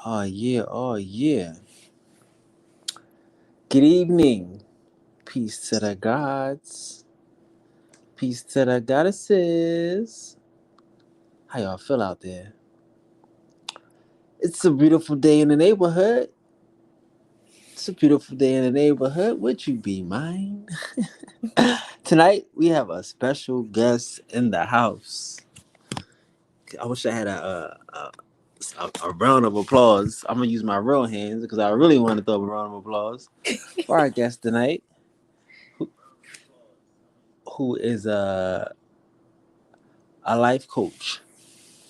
Oh yeah, oh yeah. Good evening. Peace to the gods. Peace to the goddesses. How y'all feel out there? It's a beautiful day in the neighborhood. It's a beautiful day in the neighborhood. Would you be mine? Tonight we have a special guest in the house. I wish I had a round of applause. I'm gonna use my real hands because I really want to throw a round of applause for our guest tonight, who, who is a life coach.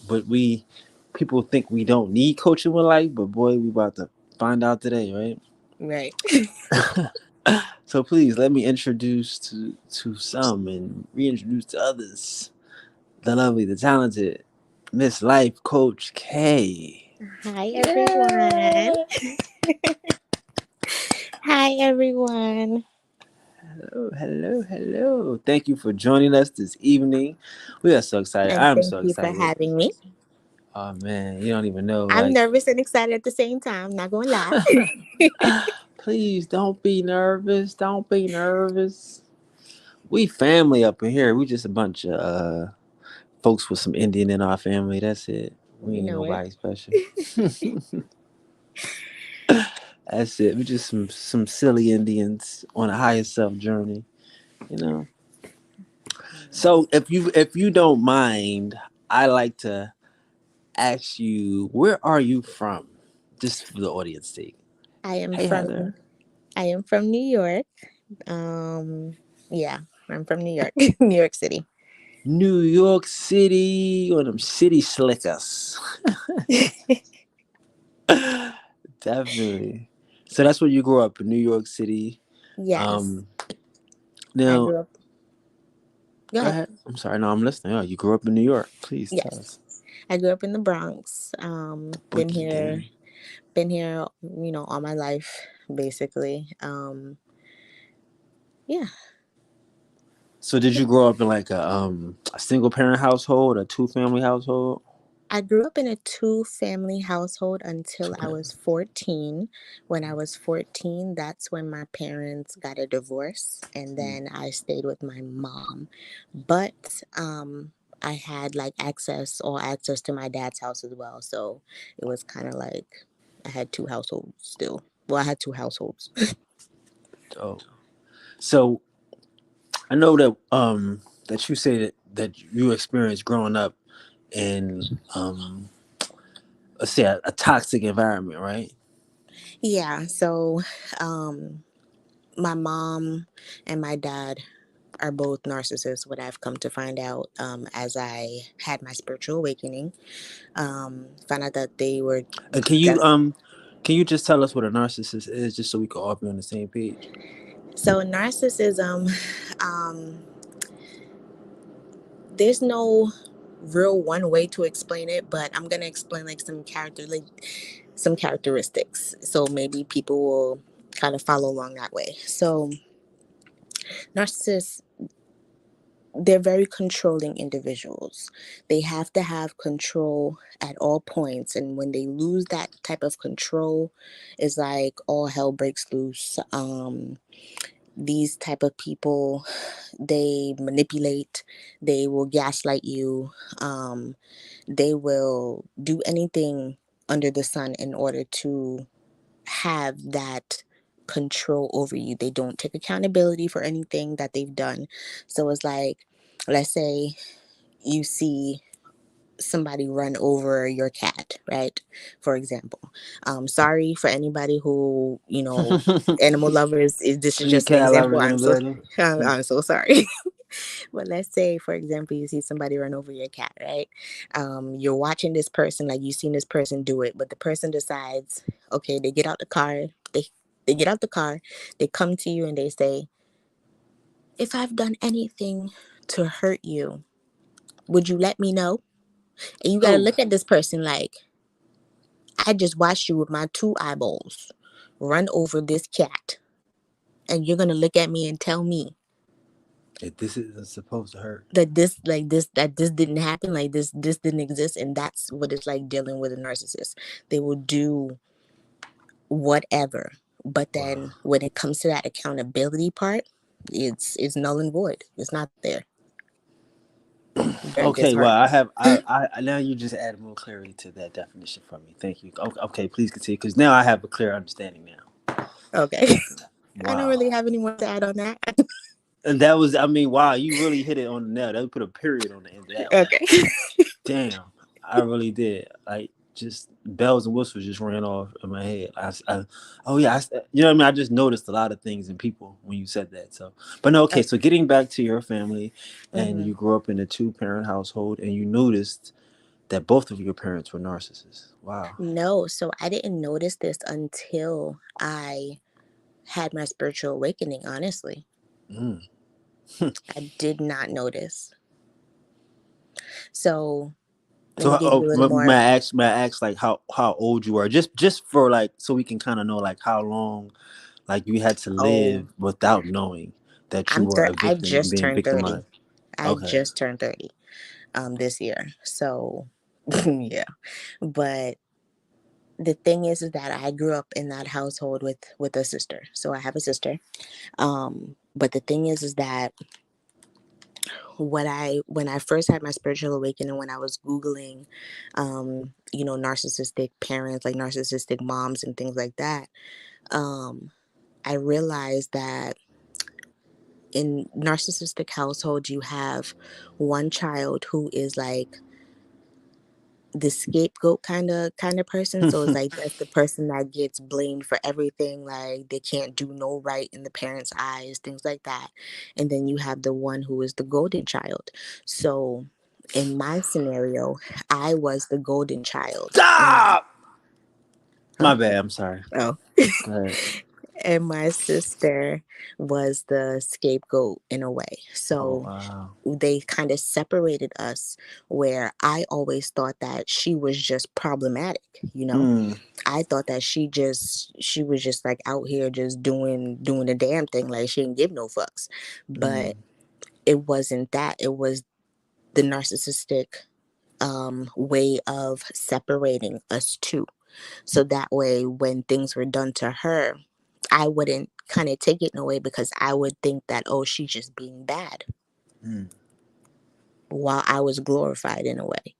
But people think we don't need coaching with life, but boy, we about to find out today, right? Right. So please let me introduce to some and reintroduce to others the lovely, the talented Miss Life Coach K. Hi, everyone. Yeah. Hi, everyone. Hello, hello, hello. Thank you for joining us this evening. We are so excited. And I'm thank so you for excited. having me. Oh man, you don't even know. I'm Like, nervous and excited at the same time. Not gonna lie. please don't be nervous. Don't be nervous. We family up in here. We just a bunch of folks with some Indian in our family. That's it. We You ain't know it. nobody special. That's it. We just some silly Indians on a higher self journey. You know. So if you don't mind, I like to ask you, where are you from? Just for the audience sake. I am Hey from Heather. I am from New York. Um, yeah, I'm from New York, New York City. New York City or them city slickers. Definitely. So that's where you grew up in New York City. Yes, Um I now grew up. Go go ahead. ahead. I'm sorry, no, I'm listening. Oh, you grew up in New York. Please tell Yes, us. I grew up in the Bronx. Been Boogie here, gang. been here, all my life, basically. Yeah. So did you grow up in like a single parent household, a two family household? I grew up in a two-family household until I Okay. was 14. When I was 14, that's when my parents got a divorce, and then I stayed with my mom. But I had like all access to my dad's house as well. So it was kind of like I had two households still. Well, I had two households. Oh. So I know that you say that you experienced growing up in let's say a toxic environment, right? Yeah. So um, my mom and my dad are both narcissists, what I've come to find out as I had my spiritual awakening. Found out that they were And just can you just tell us what a narcissist is, just so we can all be on the same page? so narcissism. Um, there's no real one way to explain it, but I'm gonna explain like some characteristics, so maybe people will kind of follow along that way. So narcissists, they're very controlling individuals. They have to have control at all points, and when they lose that type of control, it's like all hell breaks loose. These type of people, they manipulate, they will gaslight you, um, they will do anything under the sun in order to have that control over you. They don't take accountability for anything that they've done. So it's like, let's say you see somebody run over your cat, right? For example. Sorry for anybody who, animal lovers. This is Any just an cat example. lovers in the building? I'm so sorry. But let's say, for example, you see somebody run over your cat, right? You're watching this person, like you've seen this person do it, but the person decides, okay, they get out the car, they get out the car, they come to you and they say, if I've done anything to hurt you, would you let me know? And you gotta Oh, look at this person like, I just watched you with my two eyeballs run over this cat, and you're gonna look at me and tell me If this isn't supposed to hurt. That this didn't happen, like this didn't exist. And that's what it's like dealing with a narcissist. They will do whatever, but Wow. then when it comes to that accountability part, it's null and void. It's not there. Very Okay, well, disheartening. I now you just added more clarity to that definition for me. Thank you. Okay, please continue because now I have a clear understanding now. Okay. I don't Wow. really have any more to add on that. And that was, I mean, wow, you really hit it on the nail. They put a period on the end of that one. Okay. Damn, I really did. Like, just bells and whistles just ran off in my head. Oh yeah, you know what I mean. I just noticed a lot of things in people when you said that. So, but no, okay. So Okay. getting back to your family, and Hmm. you grew up in a two-parent household, and you noticed that both of your parents were narcissists. Wow. No, so I didn't notice this until I had my spiritual awakening, honestly. Mm. I did not notice. So let So, me give you a little may more. may I ask, like how old you are, just for like, so we can kind of know like how long, like you had to Oh, live without knowing that you were a I victim and just being turned 30. victimized. I Okay. just turned 30 this year. So yeah. But the thing is that I grew up in that household with a sister. So I have a sister. But the thing is that when I first had my spiritual awakening, when I was Googling narcissistic parents, like narcissistic moms and things like that, um, I realized that in narcissistic households you have one child who is like the scapegoat kind of person. So it's like that's the person that gets blamed for everything, like they can't do no right in the parents' eyes, things like that. And then you have the one who is the golden child. So in my scenario, I was the golden child, and Stop. huh? My bad. I'm sorry. Oh. Go ahead. And my sister was the scapegoat in a way. Oh So wow. they kind of separated us, where I always thought that she was just problematic, you know? Hmm. I thought that she was just like out here just doing the damn thing, like she didn't give no fucks. But Hmm. it wasn't that. It was the narcissistic way of separating us two. So that way, when things were done to her, I wouldn't kind of take it in a way, because I would think that, oh, she's just being bad, Hmm. while I was glorified in a way.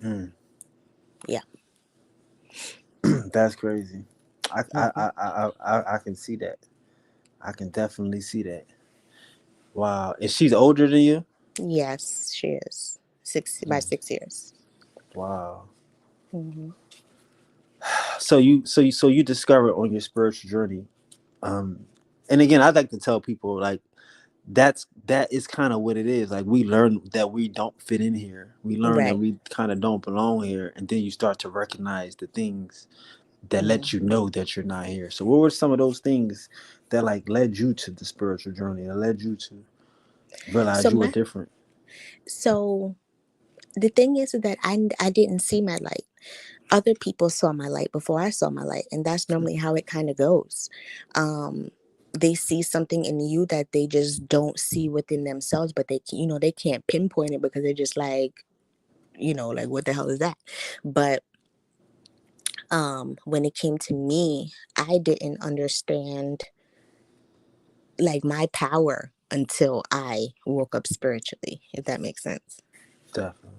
Hmm. Yeah. That's crazy. I, I Hmm. I I I can see that. I can definitely see that. Wow. And she's older than you. Yes, she is by Hmm. 6 years. Wow. Hmm. So you discovered on your spiritual journey. Um, and again, I'd like to tell people like that is kind of what it is. Like we learn that we don't fit in here. We learn that Right. we kind of don't belong here, and then you start to recognize the things that let Hmm. you know that you're not here. So what were some of those things that like led you to the spiritual journey, that led you to realize So you were my different? so the thing is that I didn't see my light. Other people saw my light before I saw my light, and that's normally how it kind of goes. Um, they see something in you that they just don't see within themselves, but they can't pinpoint it, because they're just like, like, what the hell is that? But when it came to me, I didn't understand like my power until I woke up spiritually, if that makes sense. Definitely.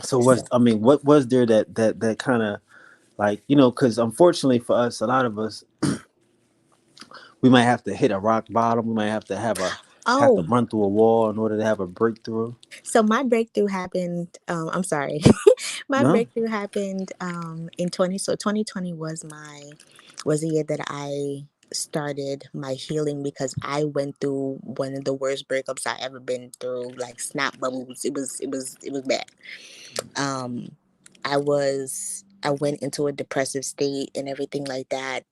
So So, what was there that kind of like, because unfortunately for us, a lot of us, we might have to hit a rock bottom. We might have to oh, run through a wall in order to have a breakthrough. so my breakthrough happened. I'm sorry, my No. breakthrough happened in 20. So 2020 was the year that I started my healing, because I went through one of the worst breakups I ever been through. Like snap bubbles. It was bad. um I went into a depressive state and everything like that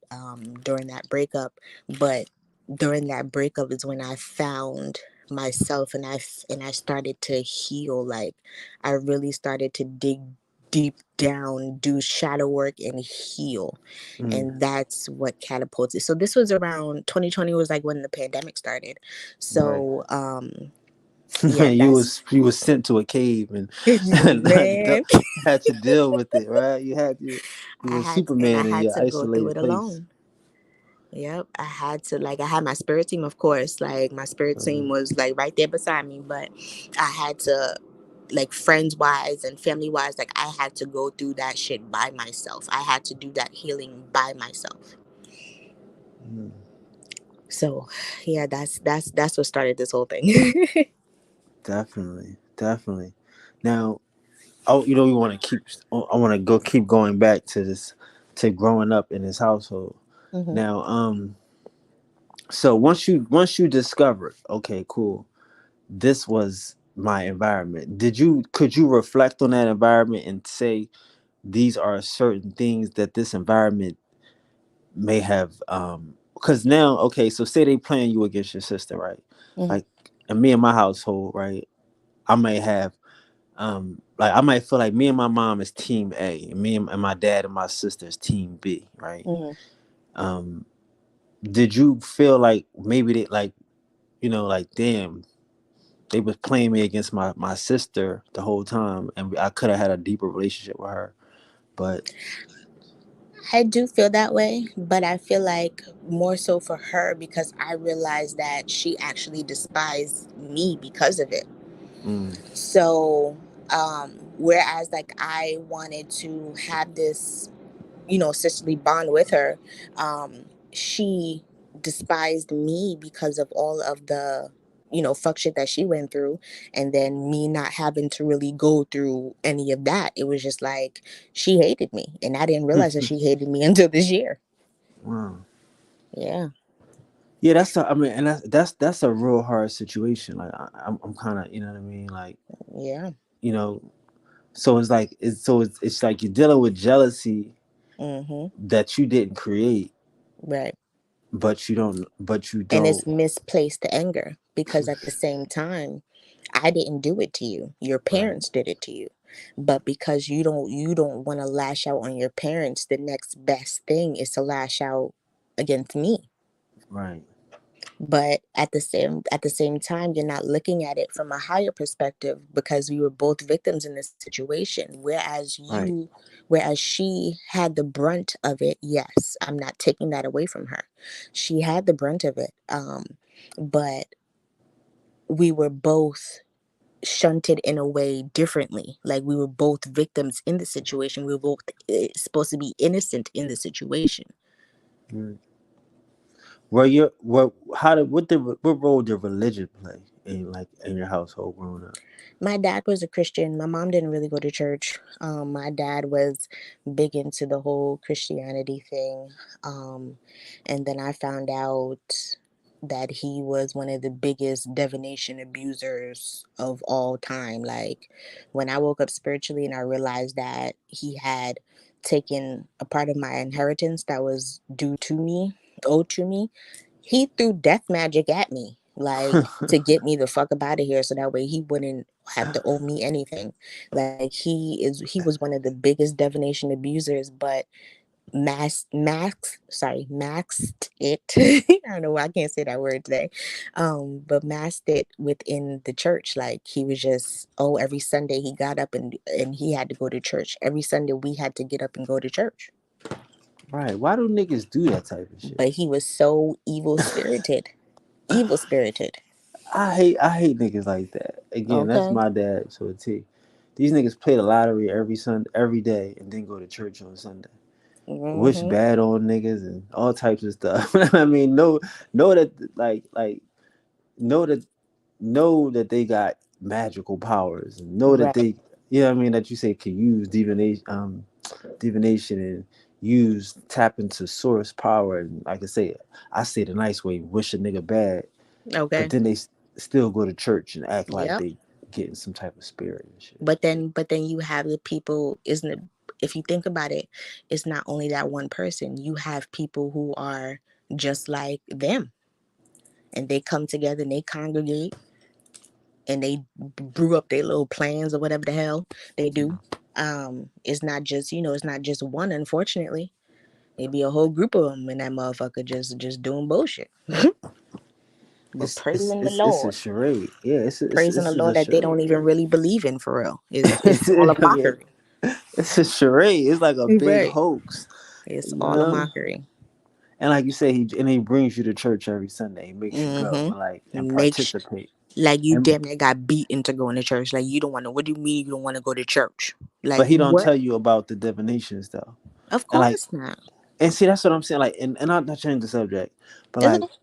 during that breakup. But during that breakup is when I found myself, and I started to heal. Like I really started to dig deep down do shadow work and heal. Mm, And that's what catapulted. So this was around 2020, was like when the pandemic started. right. So yeah, that's You was sent to a cave and, man. had to deal with it, right? You I were had I Superman in had your to go through isolated it place. alone. Yep, I had to, like, I had my spirit team, of course. Like my spirit Uh, team was like right there beside me, but I had to, like, friends wise and family wise, like I had to go through that shit by myself. I had to do that healing by myself. mm, So, yeah, that's what started this whole thing. definitely, definitely. Now, oh, you know, we want to keep. I want to go keep going back to this, to growing up in this household. Hmm. Now, so once you discovered, okay, cool, this was my environment. Could you reflect on that environment and say these are certain things that this environment may have, because now, okay, so say they playing you against your sister, right? Hmm. Like, and me and my household, right? I may have, like, I might feel like me and my mom is team A, and and my dad and my sister is team B, right? Hmm. um did you feel like maybe they, like, like, damn, they was playing me against my sister the whole time, and I could have had a deeper relationship with her, but I do feel that way, but I feel like more so for her because I realized that she actually despised me because of it. mm, So, whereas like I wanted to have this, sisterly bond with her, she despised me because of all of the, fuck shit that she went through. And then me not having to really go through any of that. It was just like she hated me. And I didn't realize that she hated me until this year. wow. Yeah. Yeah, I mean, and that's a real hard situation. Like, I'm kind of, you know what I mean, like, Yeah. you know, so it's like it's like you're dealing with jealousy Mm-hmm. that you didn't create, Right. but you And don't. it's misplaced anger because at the same time, I didn't do it to you, your Right, parents did it to you. But because you don't want to lash out on your parents, the next best thing is to lash out against me. right, But at the same time, you're not looking at it from a higher perspective because we were both victims in this situation, right, whereas she had the brunt of it. Yes, I'm not taking that away from her. She had the brunt of it. But we were both shunted in a way differently. Like we were both victims in the situation. We were both supposed to be innocent in the situation. right. Well, what role did religion play in, like, in your household growing up? My dad was a Christian. My mom didn't really go to church. My dad was big into the whole Christianity thing. Um, and then I found out that he was one of the biggest divination abusers of all time. Like when I woke up spiritually and I realized that he had taken a part of my inheritance that was due to me, owed to me, he threw death magic at me, like to get me the fuck up out of here so that way he wouldn't have to owe me anything. Like he was one of the biggest divination abusers, but maxed it. I don't know why I can't say that word today. But masked it within the church. Like he was just, oh, every Sunday he got up and he had to go to church. Every Sunday we had to get up and go to church. Right. Why do niggas do that type of shit? But he was so evil spirited. Evil spirited. I hate niggas like that. Again, that's Okay. my dad to a T. These niggas play the lottery every day and then go to church on Sunday. Wish Mm-hmm. bad on niggas and all types of stuff. I mean, know that, know that know that they got magical powers, and know that Right. they, you know what I mean, that you say can use divination and use tap into source power, and like I say the nice way, wish a nigga bad, but Okay. then they still go to church and act like Yep. they getting some type of spirit and shit. But then you have the people, isn't it? If you think about it, it's not only that one person. You have people who are just like them, and they come together and they congregate and they brew up their little plans or whatever the hell they do. It's not just, it's not just one, unfortunately. Maybe a whole group of them in that motherfucker just doing bullshit. But praising the It's a Lord, charade. Yeah, praising the this is Lord a that they charade. don't even really believe in for real. It's all a I mean, mockery. it's a charade. It's like a big Right. hoax, It's you all a know. mockery. And like you say, he brings you to church every Sunday. He makes you go and and Makes participate. like you And damn near got beat into going to church. Like you don't want to. What do you mean you don't want to go to church? Like but he don't what? tell you about the divinations though. Of And like course not. and see that's what I'm saying. Like and I'm not changing the subject, but It's like okay.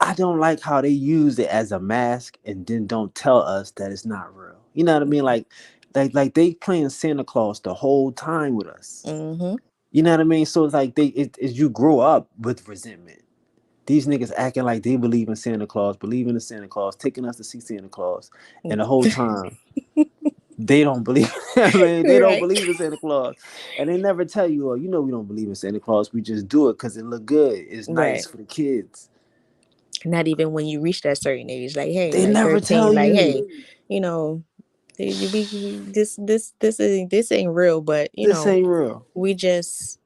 I don't like how they use it as a mask and then don't tell us that it's not real. You know what I mean? Like they playing Santa Claus the whole time with us. Mm-hmm. You know what I mean? So it's like you grow up with resentment. These niggas acting like they believe in Santa Claus, believe in the Santa Claus, taking us to see Santa Claus, and the whole time they don't believe. I mean, they don't Right. believe in Santa Claus, and they never tell you, "Oh, you know, we don't believe in Santa Claus. We just do it because it look good. It's nice Right. for the kids." Not even when you reach that certain age, like hey, They like never 13, tell like hey, you you know, this ain't real, but this ain't real. we just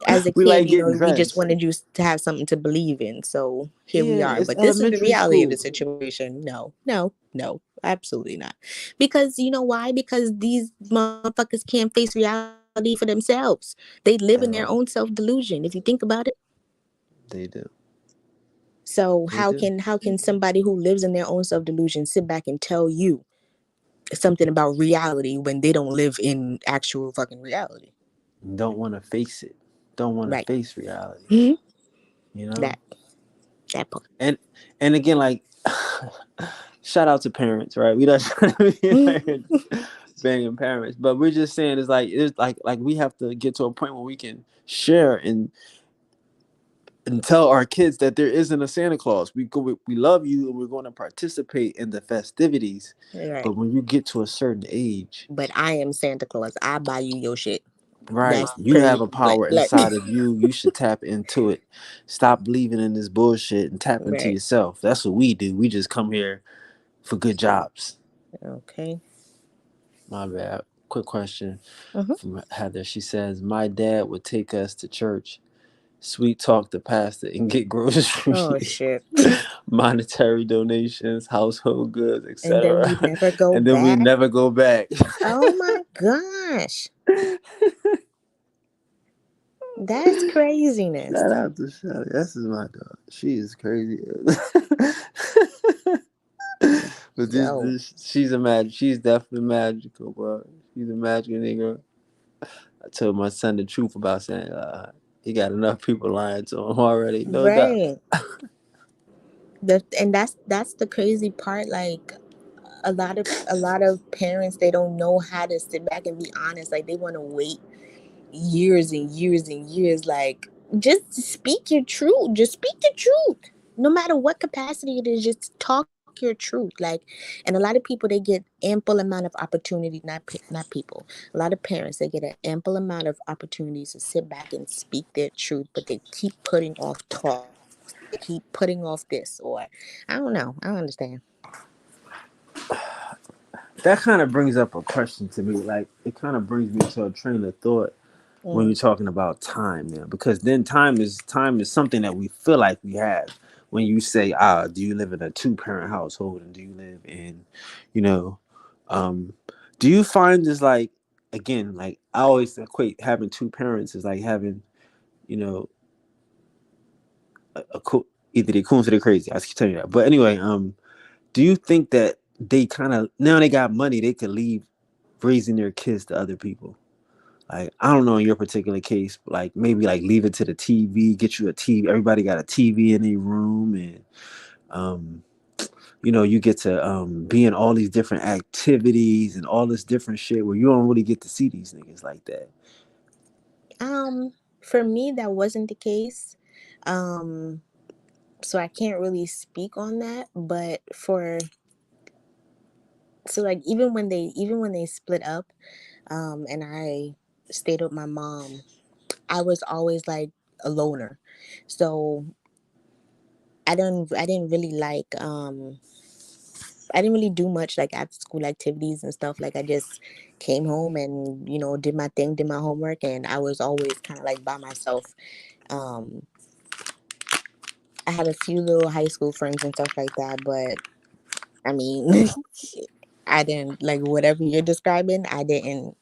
as a We kid, like getting we just dressed. wanted you to have something to believe in. So here we Yeah, are. it's But this is the elementary reality of the school. situation. No, no, no, absolutely not. Because you know why? Because these motherfuckers can't face reality for themselves. They live in their At own all. self delusion. If you think about it. They do. So They how do. can somebody who lives in their own self delusion sit back and tell you something about reality when they don't live in actual fucking reality? Don't want to face it. Don't want to Right. face reality. Mhm. You know. That that part. And and again, like, shout out to parents, right? We not trying to be Mhm. like banging parents, but we're just saying it's like we have to get to a point where we can share and tell our kids that there isn't a Santa Claus. We love you and we're going to participate in the festivities, Right. but when you get to a certain age, But I am Santa Claus. I buy you your shit. right, That's you have crazy. a power Like inside of you. You should tap into it. Stop believing in this bullshit and tap into right. yourself. That's what we do. We just come here for good jobs. Okay. My bad. Quick question Hmm. from Heather. She says, "My dad would take us to church, sweet talk the pastor, and get Oh groceries, shit. monetary donations, household goods, And then we etc. never go And then we back. never go back." Oh my gosh. That's Shout craziness. out to Shelly. This is my dog. She is crazy. But Yo. she's a magic. She's definitely magical, bro. She's a magical nigga. I told my son the truth about saying he got enough people lying to him already. No doubt. Right. And that's the crazy part. Like a lot of parents, they don't know how to sit back and be honest. Like they want to wait years and years and years. Like just speak your truth. Just speak the truth. No matter what capacity it is, just talk your truth. Like, and a lot of people, they get ample amount of opportunity. Not people. A lot of parents, they get an ample amount of opportunities to sit back and speak their truth, but they keep putting off talks. They keep putting off this, or I don't know. I don't understand. That kind of brings up a question to me. Like it kind of brings me to a train of thought when Mm. you're talking about time now, because then time is something that we feel like we have. When you say, do you live in a two-parent household and do you live in, you know, um, do you find this like again, like I always equate having two parents is like having, you know, either they cool or they crazy. I keep telling you that. But anyway, do you think that they kind of now they got money, they could leave raising their kids to other people? Like I don't know in your particular case, but like maybe like leave it to the TV, get you a TV. Everybody got a TV in their room, and um, you get to be in all these different activities and all this different shit where you don't really get to see these niggas like that. For me, that wasn't the case. Um, so I can't really speak on that. But so like even when they split up, and I stayed with my mom, I was always like a loner. So I didn't really like I didn't really do much like after school activities and stuff. Like I just came home and did my thing, did my homework, and I was always kind of like by myself. Um, I had a few little high school friends and stuff like that, but I mean, I didn't like whatever you're describing. I didn't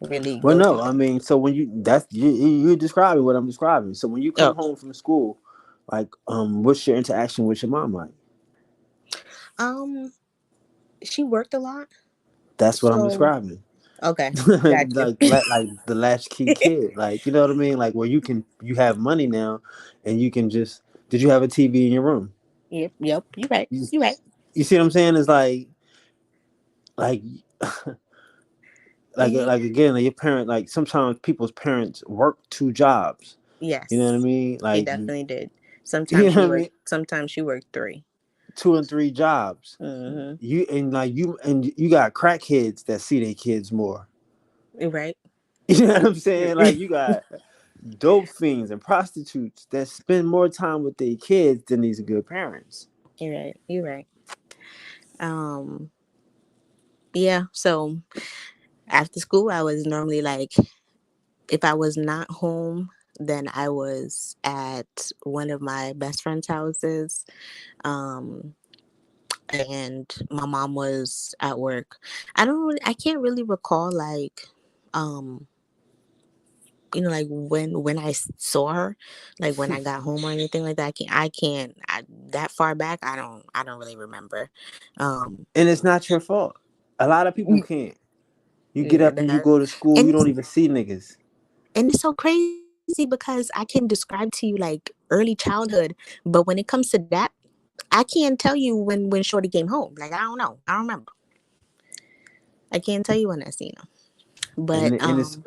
really Well, go through no, I that. mean, so when you're describing what I'm describing. So when you Oh, come home from school, like, what's your interaction with your mom like? um, she worked a lot, That's what I'm so describing. okay, got you. Like the latchkey kid, like, you know what I mean, like where you have money now, and you can just. Did you have a TV in your room? Yep, yep. You right. You, You right. you see what I'm saying? It's like Mm-hmm. like again, like your parent, like sometimes people's parents work two jobs. You know what I Yes, mean? she Like definitely did. you Sometimes know she what I worked. mean? Sometimes she worked three. Two and three jobs. Mm-hmm. You got crackheads that see their kids more. Right. You know what I'm saying? You're Like you got dope fiends and prostitutes that spend more time with their kids than these good parents. right. You're right. Um. Yeah. So after school, I was normally like, if I was not home, then I was at one of my best friend's houses. Um. And my mom was at work. I can't really recall like, um, like when I saw her, like when I got home or anything like that. That far back. I don't really remember. Um, And it's not your fault. A lot of people y- can't. You get yeah, up and you go to school, you and don't even see niggas. and it's so crazy because I can describe to you like early childhood, but when it comes to that, I can't tell you when Shorty came home. Like I don't know. I don't remember. I can't tell you when I seen her. But And it's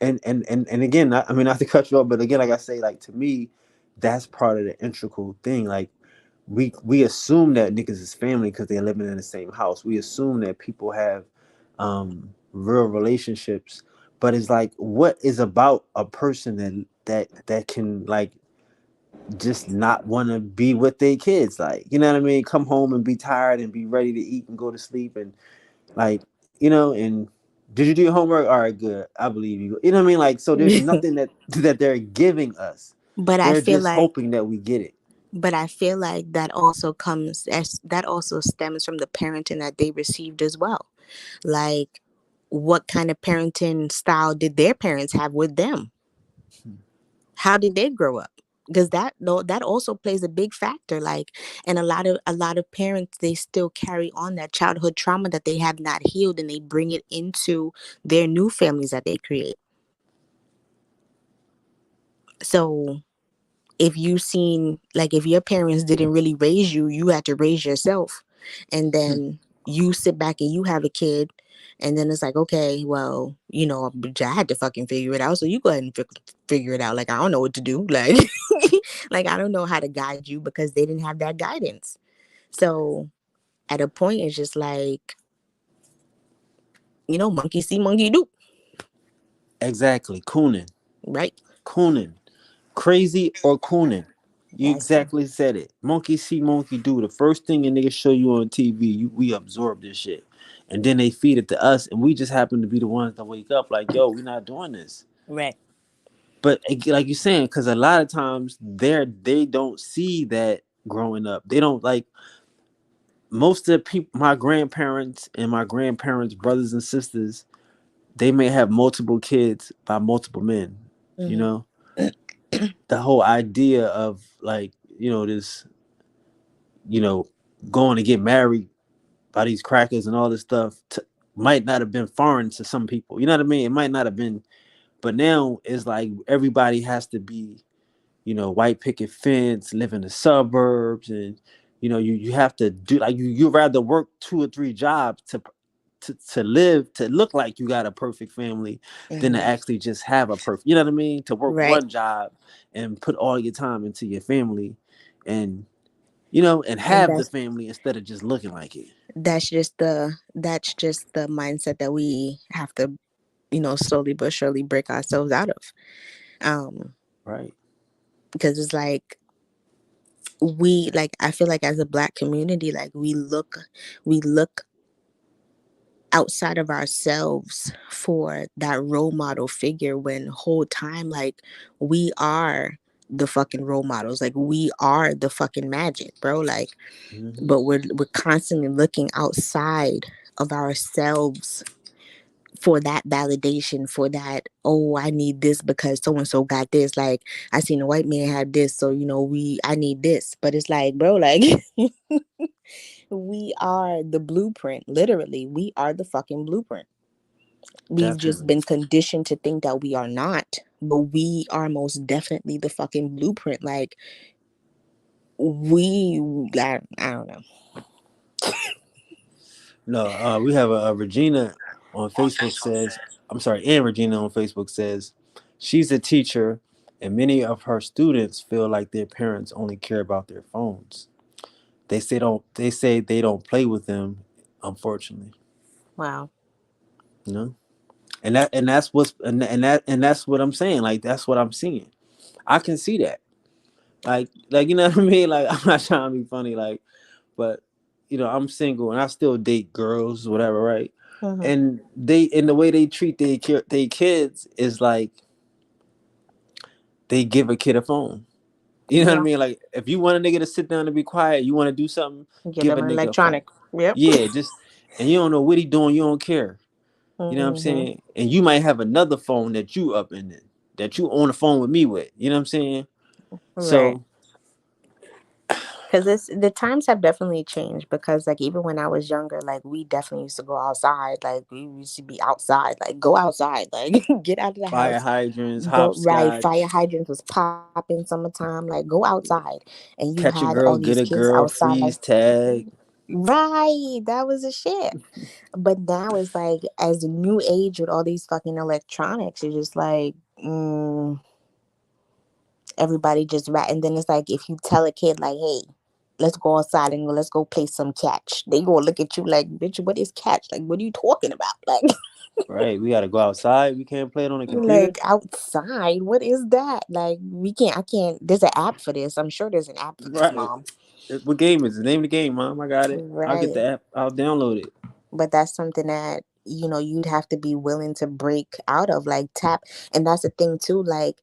and again, I mean, not to cut you off, but again, like I say, like to me, that's part of the integral thing. Like we assume that niggas is family because they're living in the same house. We assume that people have real relationships, but it's like, what is about a person that can like just not want to be with their kids, like, you know what I mean, come home and be tired and be ready to eat and go to sleep, and like, and did you do your homework? All right, good, I believe you. You know what I mean? Like, so there's nothing that they're giving us. but I They're feel just like hoping that we get it. that also comes as that also stems from the parenting that they received as well. Like, what kind of parenting style did their parents have with them? How did they grow up? Because that also plays a big factor. Like, and a lot of parents, they still carry on that childhood trauma that they have not healed, and they bring it into their new families that they create. So if you seen like if your parents didn't really raise you, you had to raise yourself, and then you sit back and you have a kid, and then it's like, okay, well, I had to fucking figure it out, so you go ahead and figure it out. Like, I don't know what to do, like like I don't know how to guide you because they didn't have that guidance. So at a point, it's just like, monkey see, monkey do, Exactly, cooning, right? cooning, crazy or cooning. You That's exactly said it. Monkey see, monkey do. The first thing a nigga show you on TV, we absorb this shit, and then they feed it to us, and we just happen to be the ones that wake up like, yo, we're not doing this. right. But like you're saying, because a lot of times they don't see that growing up. They don't like most of the people. My grandparents and my grandparents' brothers and sisters, they may have multiple kids by multiple men. You Hmm. know, the whole idea of like, this, you know going to get married by these crackers and all this stuff might not have been foreign to some people. You know what I mean? It might not have been, but now it's like everybody has to be, white picket fence, live in the suburbs, and you have to do like you rather work two or three jobs to live, to look like you got a perfect family, than to Hmm. actually just have a perfect. You know what I mean? To work Right. one job and put all your time into your family, and and And have the family instead of just looking like it. that's just the mindset that we have to, slowly but surely break ourselves out of. um Right. because it's like we like I feel like as a black community, like we look outside of ourselves for that role model figure when whole time like we are the fucking role models, like we are the fucking magic, bro, like Hmm. but we're constantly looking outside of ourselves for that validation, for that, oh, I need this because so and so got this, like I seen a white man have this, so I need this. But it's like, bro, like we are the blueprint. Literally, we are the fucking blueprint. We've just Definitely. been conditioned to think that we are not, but we are most definitely the fucking blueprint. Like I don't know. No, we have a Regina on Facebook says, I'm sorry, and Regina on Facebook says she's a teacher, and many of her students feel like their parents only care about their phones. They say they don't play with them, unfortunately. Wow. You know, and that's what I'm saying. Like that's what I'm seeing. I can see that. Like you know what I mean. Like I'm not trying to be funny. Like, but I'm single and I still date girls, whatever, right? Mm-hmm. And the way they treat their kids is like they give a kid a phone. You know what I Yeah. mean? Like if you want a nigga to sit down and be quiet, you want to do something, Give give them a an nigga a phone. electronic. Yep. Yeah, just and you don't know what he doing, you don't care. You know what I'm Mm-hmm. saying? And you might have another phone that you up in it, that you on the phone with me with. You know what I'm saying? Right. So Because it's the times have definitely changed. Because like even when I was younger, like we definitely used to go outside. Like we used to be outside. Like go outside. Like get out of the fire house. hydrants, Go right. Fire hopscotch, hydrants was popping summertime. Like go outside, and you catch had a all girl, these get a kids girl, outside. freeze tag. Right. That was a shit. But now it's like as the new age with all these fucking electronics, it's just like. Everybody just rat, and then it's like if you tell a kid like, hey, let's go outside and let's go play some catch, they gonna look at you like, bitch, what is catch? Like, what are you talking about? Like Right, we gotta go outside. We can't play it on the computer. like outside, what is that? Like we can't, I can't, there's an app for this, I'm sure there's an app for this, Right. mom. What game is it? Name of the game, mom. I got it. I'll get the Right. app. I'll download it. But that's something that you'd have to be willing to break out of, like tap. And that's the thing too, like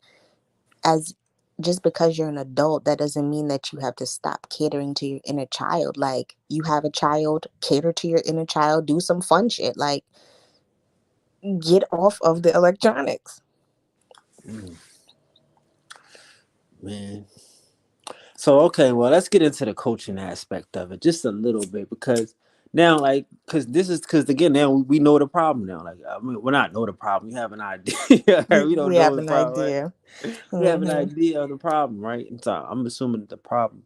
as just because you're an adult, that doesn't mean that you have to stop catering to your inner child. Like you have a child, cater to your inner child, do some fun shit, like get off of the electronics. Mm, man. So okay, well, let's get into the coaching aspect of it just a little bit because now, like, because again, now we know the problem now. Like, I mean, we're not know the problem. We have an idea. We don't We know have the an problem, idea. right? We have an Hmm. idea of the problem, right? And so I'm assuming the problem,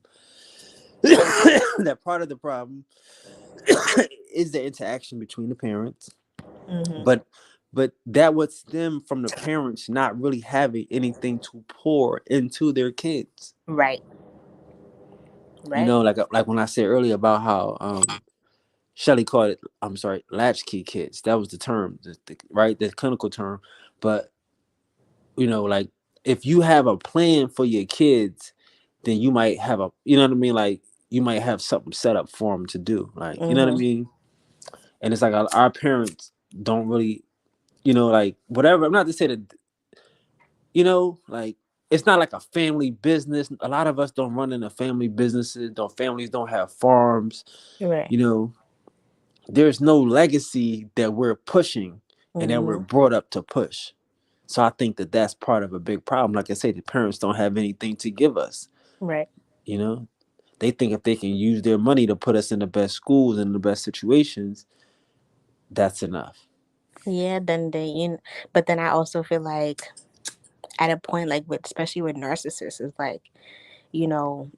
that part of the problem, is the interaction between the parents, Hmm. but that would stem from the parents not really having anything to pour into their kids. Right. Right. Like when I said earlier about how Shelley called it, I'm sorry, latchkey kids. That was the term, right? The clinical term. But like if you have a plan for your kids, then you might have you know what I mean? Like you might have something set up for them to do. Like you know what I Hmm. mean? And it's like our parents don't really, like whatever. I'm not to say that, like it's not like a family business. A lot of us don't run into family businesses. Don't families don't have farms. Right. You know, there's no legacy that we're pushing and that we're Hmm. brought up to push. So I think that that's part of a big problem. Like I say, the parents don't have anything to give us. Right. You know, they think if they can use their money to put us in the best schools and the best situations, that's enough. Yeah, then but then I also feel like at a point, like with especially with narcissists, is like, you know,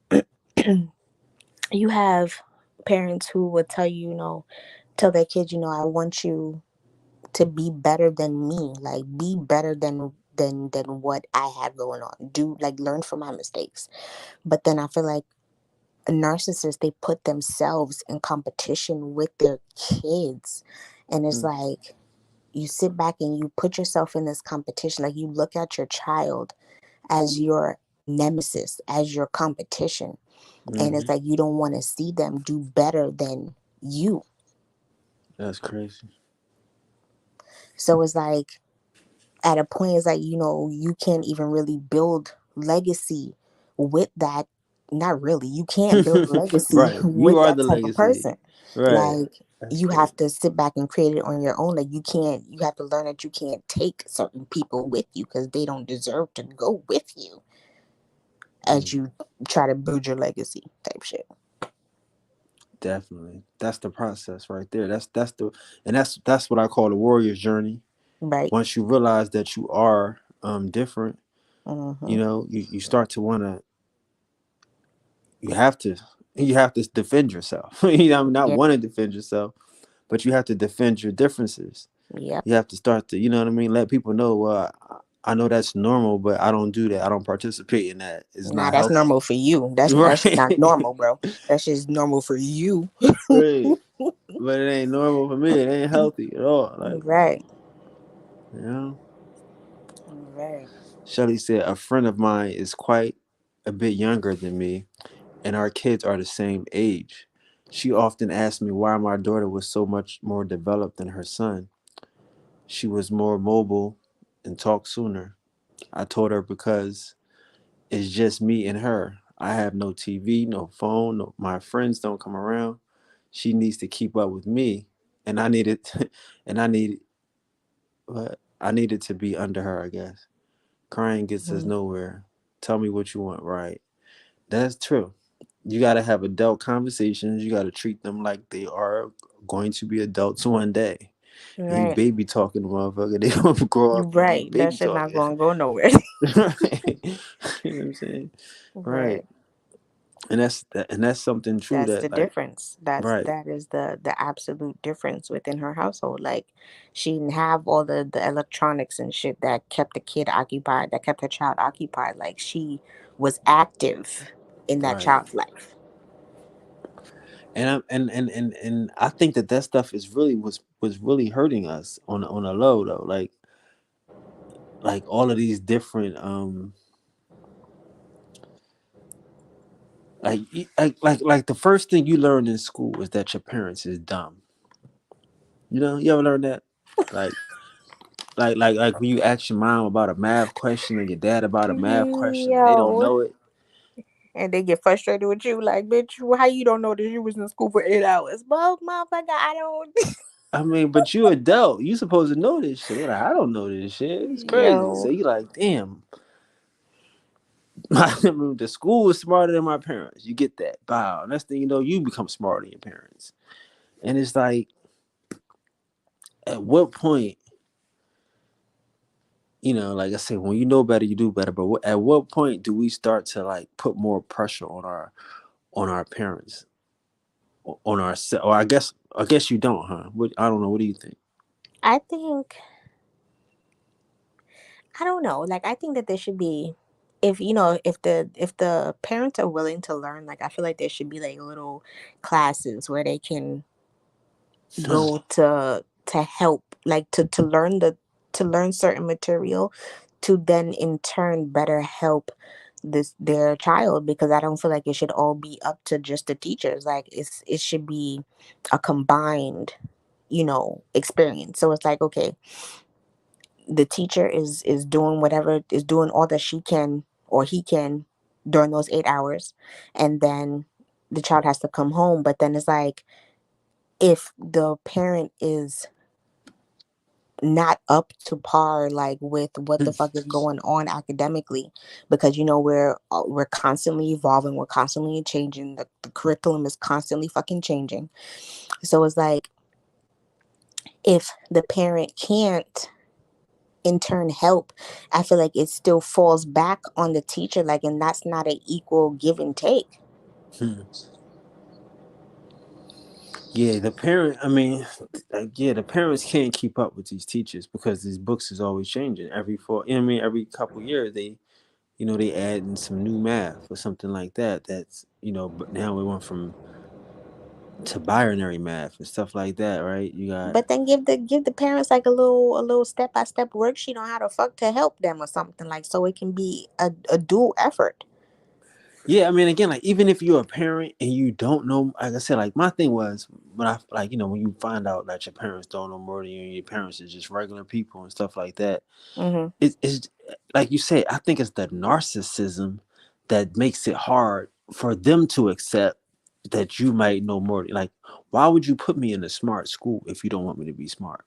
you have parents who would tell you, tell their kids, I want you to be better than me, like be better than what I have going on. Do like learn from my mistakes. But then I feel like a narcissist, they put themselves in competition with their kids. And it's Mm. like you sit back and you put yourself in this competition. Like you look at your child as your nemesis, as your competition. And it's Hmm. like you don't want to see them do better than you. That's crazy. So it's like at a point, it's like, you can't even really build legacy with that. Not really. You can't build legacy Right. You with are that the type of legacy. person. Right. Like, That's you crazy. have to sit back and create it on your own. Like, you have to learn that you can't take certain people with you because they don't deserve to go with you as Mm, you try to build your legacy type shit. definitely. That's the process right there. That's what I call the warrior's journey. Right. Once you realize that you are different, Mm-hmm. you start to wanna you have to you have to defend yourself. Not Yeah. want to defend yourself, but you have to defend your differences. Yep. You have to start to, you know what I mean, let people know, well, I know that's normal, but I don't do that. I don't participate in that. It's Nah, not that's healthy. normal for you. That shit not Right. normal, bro. That shit's normal for you. Right. But it ain't normal for me. It ain't healthy at all. Like, Right. you know, Right. Shelly said, a friend of mine is quite a bit younger than me, and our kids are the same age. She often asked me why my daughter was so much more developed than her son. She was more mobile and talked sooner. I told her because it's just me and her. I have no TV, no phone, no, my friends don't come around. She needs to keep up with me, and I needed, and I need, what I needed to be under her. I guess crying gets us Mhm. nowhere. Tell me what you want, right? That's true. You got to have adult conversations. You got to treat them like they are going to be adults one day. You Right. baby talking, motherfucker. They gonna grow up and be Right. That baby shit not talking. gonna go nowhere. Right. You know what I'm saying? Right. Right. And that's something true That's the that, like, difference. That's right, that is the absolute difference within her household. Like, she didn't have all the electronics and shit that kept the kid occupied, that kept her child occupied. Like, she was active in that right. child's life. And and I think that that stuff is really was really hurting us on a low though. Like all of these different like the first thing you learn in school is that your parents is dumb. You know, you ever learn that? Like like when you ask your mom about a math question or your dad about a math question and they don't Yo. know it. And they get frustrated with you, like, bitch, how you don't know that you was in school for 8 hours? Well, motherfucker, I don't. I mean, but you adult, you supposed to know this shit. They're like, I don't know this shit. It's crazy. So Yo. you like, damn, the school is smarter than my parents. You get that. Wow. Next thing you know, you become smarter than your parents. And it's like, at what point, like I said, when you know better, you do better. But at what point do we start to like put more pressure on our parents, on our or I guess you don't, huh? What I don't know. What do you think? I think, I don't know. Like, I think that there should be, if the parents are willing to learn, like, I feel like there should be like little classes where they can go to help, like, to learn certain material, to then in turn better help this their child, because I don't feel like it should all be up to just the teachers. Like, it should be a combined, experience. So it's like, okay, the teacher is doing whatever, is doing all that she can or he can during those 8 hours, and then the child has to come home. But then it's like, if the parent is not up to par, like, with what the fuck is going on academically, because we're constantly evolving, we're constantly changing, the curriculum is constantly fucking changing. So it's like, if the parent can't in turn help, I feel like it still falls back on the teacher, like, and that's not an equal give and take. Yeah, the parent. I mean, yeah, the parents can't keep up with these teachers because these books is always changing. I mean, every couple years they add in some new math or something like that. That's but now we went from to binary math and stuff like that, right? You got But then give the parents like a little step by step worksheet on how to fuck to help them or something like so it can be a dual effort. yeah. I mean, again, like even if you're a parent and you don't know, like I said, like my thing was when I like when you find out that your parents don't know more than you and your parents are just regular people and stuff like that. Mm-hmm. It's like you said. I think it's the narcissism that makes it hard for them to accept that you might know more. Like, why would you put me in a smart school if you don't want me to be smart?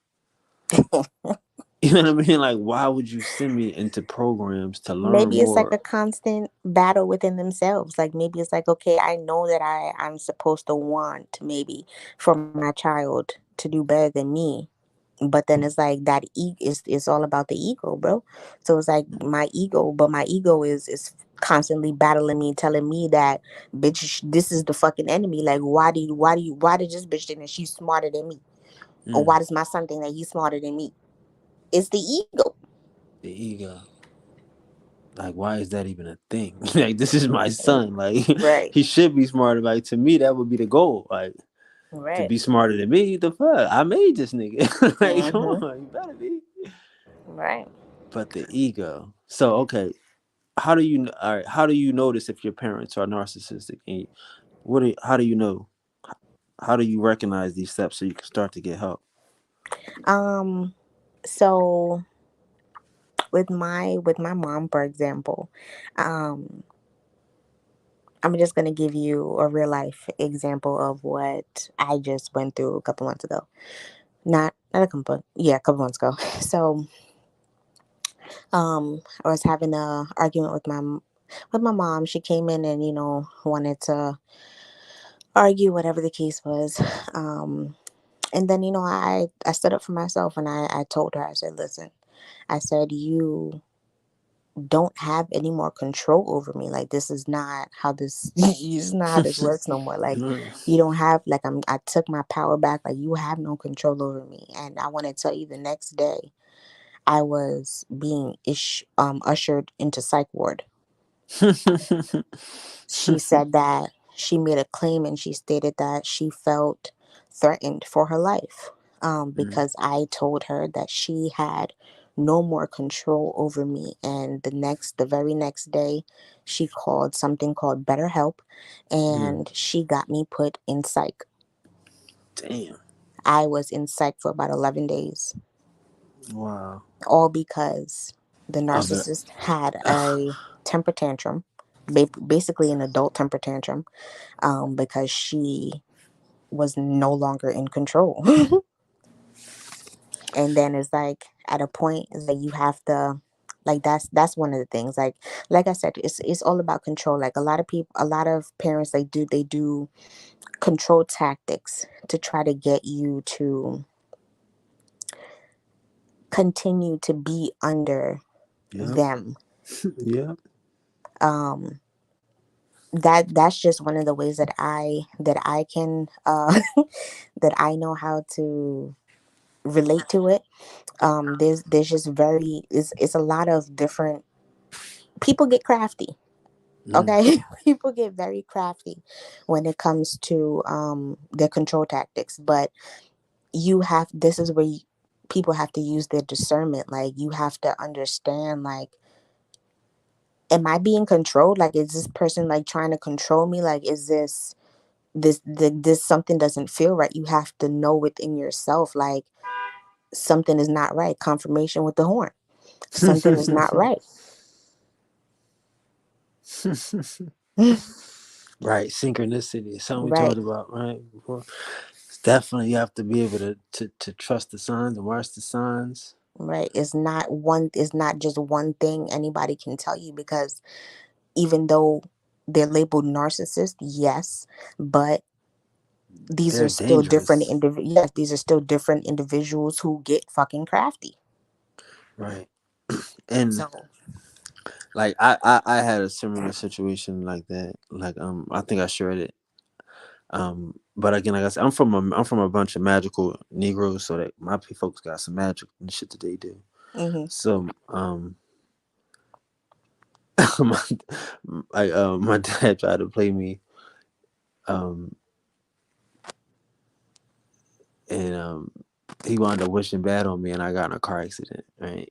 You know what I mean? Like, why would you send me into programs to learn Maybe it's like more? a constant battle within themselves. Like maybe it's like, okay, I know that I'm supposed to want maybe for my child to do better than me. But then it's like that it's all about the ego, bro. So it's like my ego, but my ego is constantly battling me, telling me that bitch, this is the fucking enemy. Like why did this bitch think that she's smarter than me? Or Mm, why does my son think that he's smarter than me? It's the ego. the ego. Like, why is that even a thing? Like, this is my son. Like, Right. he should be smarter. Like, to me, that would be the goal. Like, to Right. be smarter than me. The fuck, I made this nigga. Like, come Mm-hmm. on, you better be. Right. But the ego. So, okay, how do you? All right, how do you notice if your parents are narcissistic? And how do you know? How do you recognize these steps so you can start to get help? Um, so with my mom, for example, um, I'm just gonna give you a real life example of what I just went through a couple months ago. Not a couple, yeah, a couple months ago. So, I was having a argument with my mom. She came in and wanted to argue, whatever the case was. And then I stood up for myself and I told her, I said, listen, I said, you don't have any more control over me. Like this is not how this this is not how this works no more. Like you don't have like I took my power back. Like you have no control over me. And I want to tell you the next day I was being ushered into psych ward. She said that she made a claim and she stated that she felt threatened for her life Mm, because I told her that she had no more control over me. And the very next day, she called something called BetterHelp mm. and she got me put in psych. Damn. I was in psych for about 11 days, Wow. all because the Of it. narcissist had a temper tantrum, basically an adult temper tantrum, because she was no longer in control. And then it's like at a point it's like you have to like that's one of the things like I said it's all about control. Like a lot of parents they do control tactics to try to get you to continue to be under Yep. them. Yep. um that's just one of the ways that I can that I know how to relate to it. There's just very it's a lot of different people get crafty. Mm. Okay, people get very crafty when it comes to their control tactics. But this is where people have to use their discernment. Like you have to understand, like, am I being controlled? Like, is this person like trying to control me? Like, is this something doesn't feel right? You have to know within yourself, like something is not right. Confirmation with the horn. Something is not right. Right, synchronicity. Something we Right. talked about, right? Before. It's definitely you have to be able to trust the signs and watch the signs. Right. It's not just one thing anybody can tell you because even though they're labeled narcissist, yes, but these are They're still different dangerous. yes, these are still different individuals who get fucking crafty. Right. And So, like I had a similar situation like that. Like I think I shared it. But again, like I said, I'm from a bunch of magical Negroes, so that my folks got some magic and shit that they do. mhm. So my, my dad tried to play me um and he wound up wishing bad on me, and I got in a car accident, right?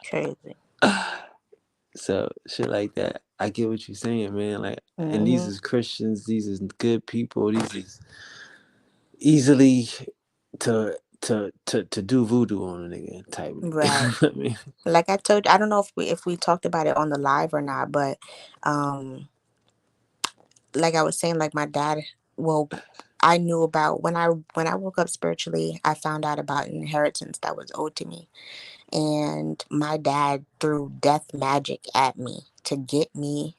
Crazy. So shit like that. I get what you're saying, man. Like, and these Hmm. is Christians. These is good people. These is easily to do voodoo on a nigga type. Right. I mean, Like I told you, I don't know if we talked about it on the live or not, but um like I was saying, like my dad, well, I knew about when I woke up spiritually, I found out about an inheritance that was owed to me. And my dad threw death magic at me to get me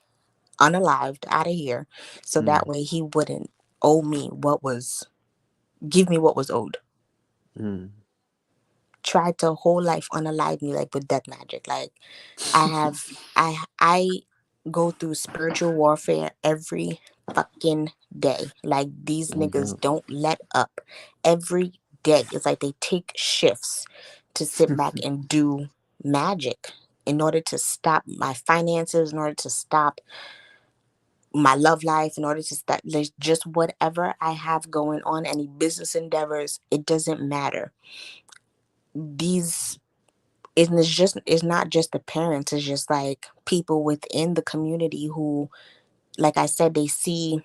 unalived out of here so mm, that way he wouldn't owe me what was give me what was owed. mm, Tried to whole life unalive me like with death magic. Like I have I go through spiritual warfare every fucking day. Like these no niggas doubt. don't let up. Every day. It's like they take shifts to sit back and do magic in order to stop my finances, in order to stop my love life, in order to stop like, just whatever I have going on, any business endeavors, it doesn't matter. These and it's not just the parents, it's just like people within the community who, like I said, they see.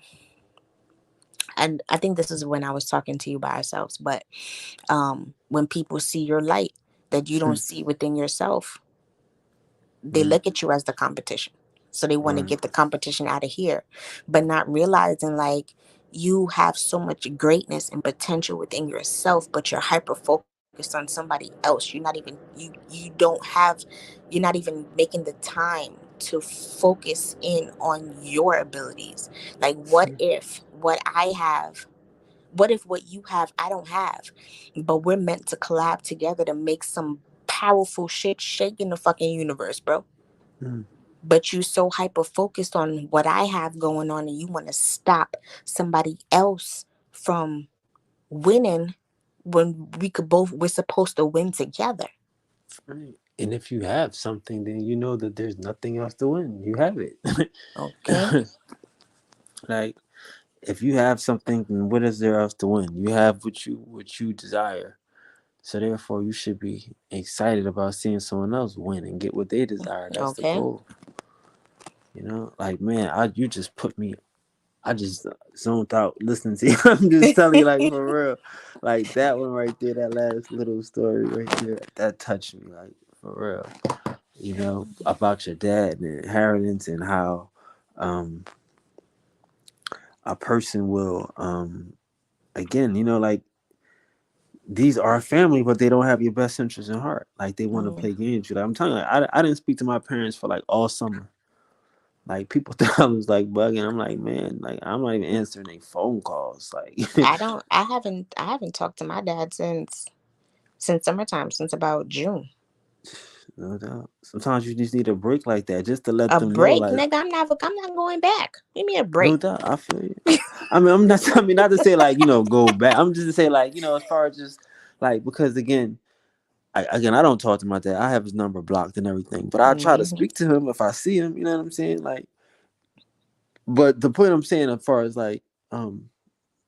And I think this is when I was talking to you by ourselves, but when people see your light that you don't see within yourself, they Mm, look at you as the competition. So they want to right. get the competition out of here, but not realizing like you have so much greatness and potential within yourself, but you're hyper focused on somebody else. You're not even you don't have you're not even making the time to focus in on your abilities. Like what if what you have I don't have? But we're meant to collab together to make some powerful shit shake in the fucking universe, bro. Mm, But you so hyper focused on what I have going on and you want to stop somebody else from winning when we're supposed to win together. right. And if you have something, then you know that there's nothing else to win. You have it. Okay? Like, if you have something, then what is there else to win? You have what you desire. So therefore, you should be excited about seeing someone else win and get what they desire. That's the Okay? goal. You know, like, man, you just put me. I just zoned out listening to you. I'm just telling you, like, for real, like that one right there, that last little story right there, that touched me, like, for real. You know, about your dad and the inheritance and how um a person will again, you know, like, these are family, but they don't have your best interest in heart. Like, they want to Mm. play games with you. Like, I'm telling you, like, I didn't speak to my parents for like all summer. Like, people thought I was like bugging. I'm like, man, like, I'm not even answering any phone calls. Like, I haven't talked to my dad since summertime, since about June. no doubt. Sometimes you just need a break like that, just to let A them know, break, like, nigga. I'm not going back. Give me a no break. doubt. I feel you. I mean, I'm not. I mean, not to say like, go back. I'm just to say, like, as far as just like, because again, I don't talk to my dad. I have his number blocked and everything, but I try to Hmm. speak to him if I see him. You know what I'm saying? Like, but the point I'm saying, as far as like, um,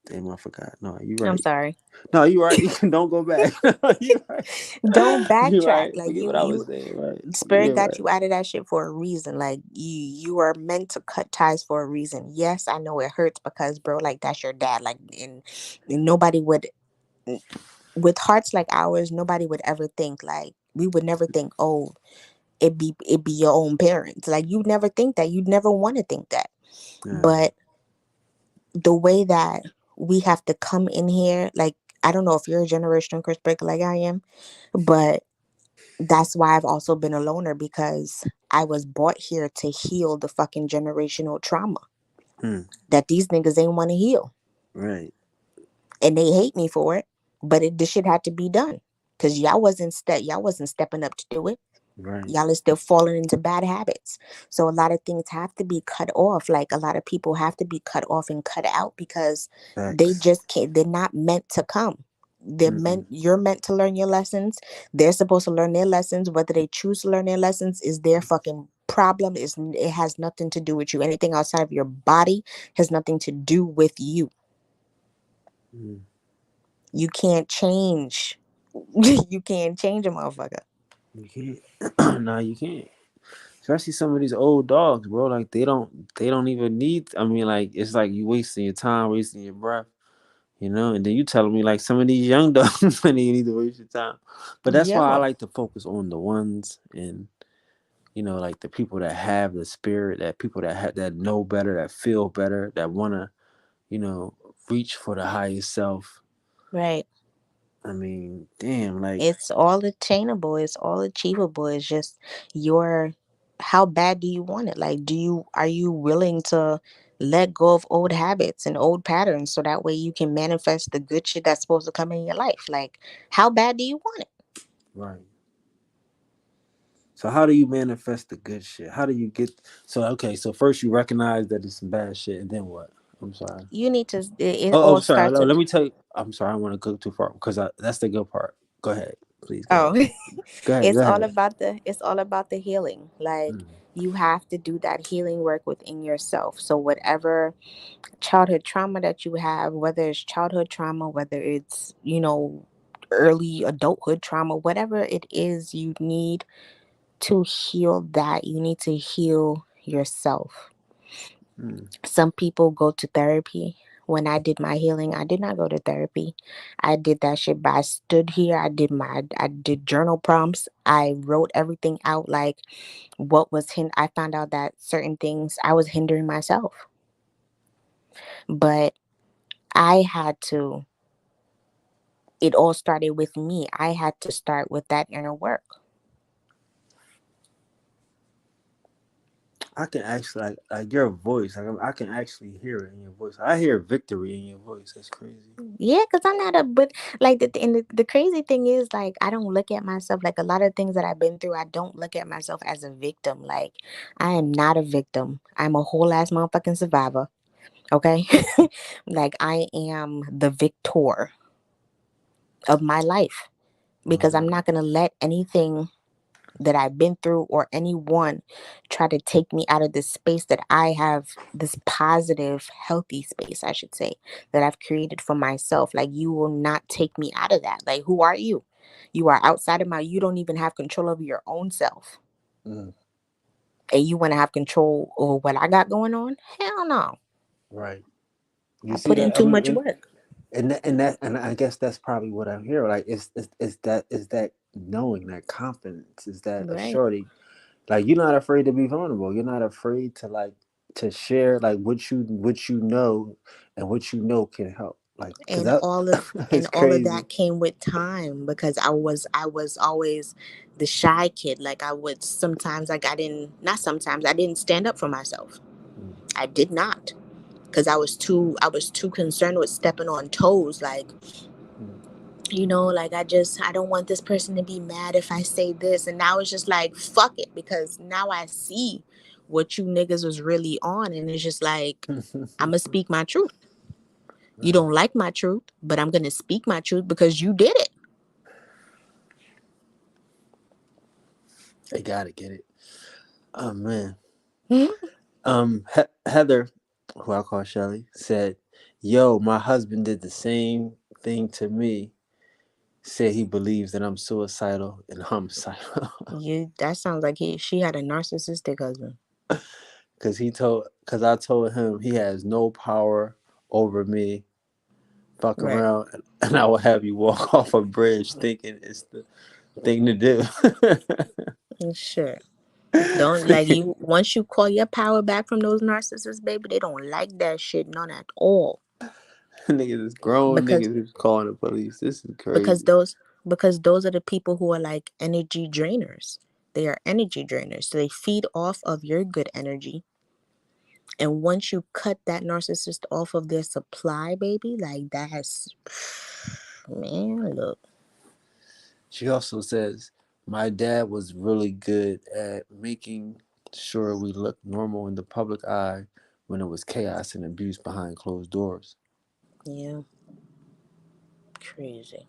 damn, I forgot. No, you I'm right. sorry. No, you right. Don't go back. You right. Don't You backtrack. right. Like Forget what I was you saying. Right. spirit You're got right. you out of that shit for a reason. Like you are meant to cut ties for a reason. Yes, I know it hurts because bro, like that's your dad. Like and nobody would with hearts like ours, nobody would ever think like we would never think, oh, it be your own parents. Like you'd never think that. You'd never want to think that. Yeah. But the way that we have to come in here, like I don't know if you're a generational curse breaker like I am, but that's why I've also been a loner because I was brought here to heal the fucking generational trauma Hmm. that these niggas ain't want to heal. Right. And they hate me for it, but this shit had to be done because y'all wasn't stepping up to do it. Right. Y'all is still falling into bad habits. So a lot of things have to be cut off. Like a lot of people have to be cut off and cut out because they Facts. just can't, they're not meant to come. Mm-mm. You're meant to learn your lessons. They're supposed to learn their lessons. Whether they choose to learn their lessons is their fucking problem. It has nothing to do with you. Anything outside of your body has nothing to do with you. Mm. You can't change. You can't change a motherfucker. You can't. Nah, you can't. Especially some of these old dogs, bro. Like they don't even need. I mean, like it's like you wasting your time, wasting your breath, you know. And then you telling me like some of these young dogs, when you need to waste your time. But that's why I Yo, like to focus on the ones and like the people that have the spirit, that people that know better, that feel better, that wanna, you know, reach for the higher self. right. I mean, damn, like It's all attainable. It's all achievable. It's just your how bad do you want it? Like, are you willing to let go of old habits and old patterns so that way you can manifest the good shit that's supposed to come in your life? Like, how bad do you want it? right. So how do you manifest the good shit? How do you get so okay, so first you recognize that it's some bad shit and then what? I'm sorry. You need to. It Oh, all sorry. starts with. Let me tell you. I'm sorry. I don't want to go too far because that's the good part. Go ahead, please. Go ahead. Oh, Go ahead. Go ahead. it's all about the healing. Like, Mm, you have to do that healing work within yourself. So whatever childhood trauma that you have, whether it's childhood trauma, whether it's, early adulthood trauma, whatever it is, you need to heal that. You need to heal yourself. mm, Some people go to therapy. When I did my healing, I did not go to therapy. I did that shit by I stood here, I did journal prompts. I wrote everything out, like I found out that certain things I was hindering myself. But I had to it all started with me. I had to start with that inner work. I can actually like your voice. Like I can actually hear it in your voice. I hear victory in your voice. That's crazy. Yeah, because I'm not a but like the crazy thing is, like, I don't look at myself like a lot of things that I've been through. I don't look at myself as a victim. Like, I am not a victim. I'm a whole ass motherfucking survivor. Okay, like, I am the victor of my life because I'm Right. not gonna let anything that I've been through or anyone try to take me out of this space that I have, this positive, healthy space, I should say, that I've created for myself. Like, you will not take me out of that. Like, who are you? You are outside of you don't even have control over your own self. Mm, And you want to have control over what I got going on? Hell no. right. You I see put in that? I too mean, much work. and I guess that's probably what I'm hearing. Like, is that knowing, that confidence, is that Right. assurity. Like you're not afraid to be vulnerable. You're not afraid to to share like what you know and what you know can help. Like because And that and it's all of crazy. that came with time because I was always the shy kid. Like, I would sometimes, like, I didn't not sometimes I didn't stand up for myself. Mm, I did not, because I was too concerned with stepping on toes. Like, mm, like, I don't want this person to be mad if I say this. And now it's just like, fuck it, because now I see what you niggas was really on, and it's just like, I'm gonna speak my truth. You right. don't like my truth, but I'm gonna speak my truth because you did it. They gotta get it. Oh man. Mhm. Heather, who I call Shelly, said, "Yo, my husband did the same thing to me. Said he believes that I'm suicidal and homicidal." That sounds like she had a narcissistic husband. Because I told him he has no power over me. Fuck Right. around, and I will have you walk off a bridge thinking it's the thing to do. Sure. Don't, like, you once you call your power back from those narcissists, baby, they don't like that shit none at all. Niggas is grown Because niggas is calling the police. This is because crazy. those because those are the people who are like energy drainers. They are energy drainers. So they feed off of your good energy. And once you cut that narcissist off of their supply, baby, like, that's man, look. She also says, my dad was really good at making sure we looked normal in the public eye when it was chaos and abuse behind closed doors. Yeah, crazy.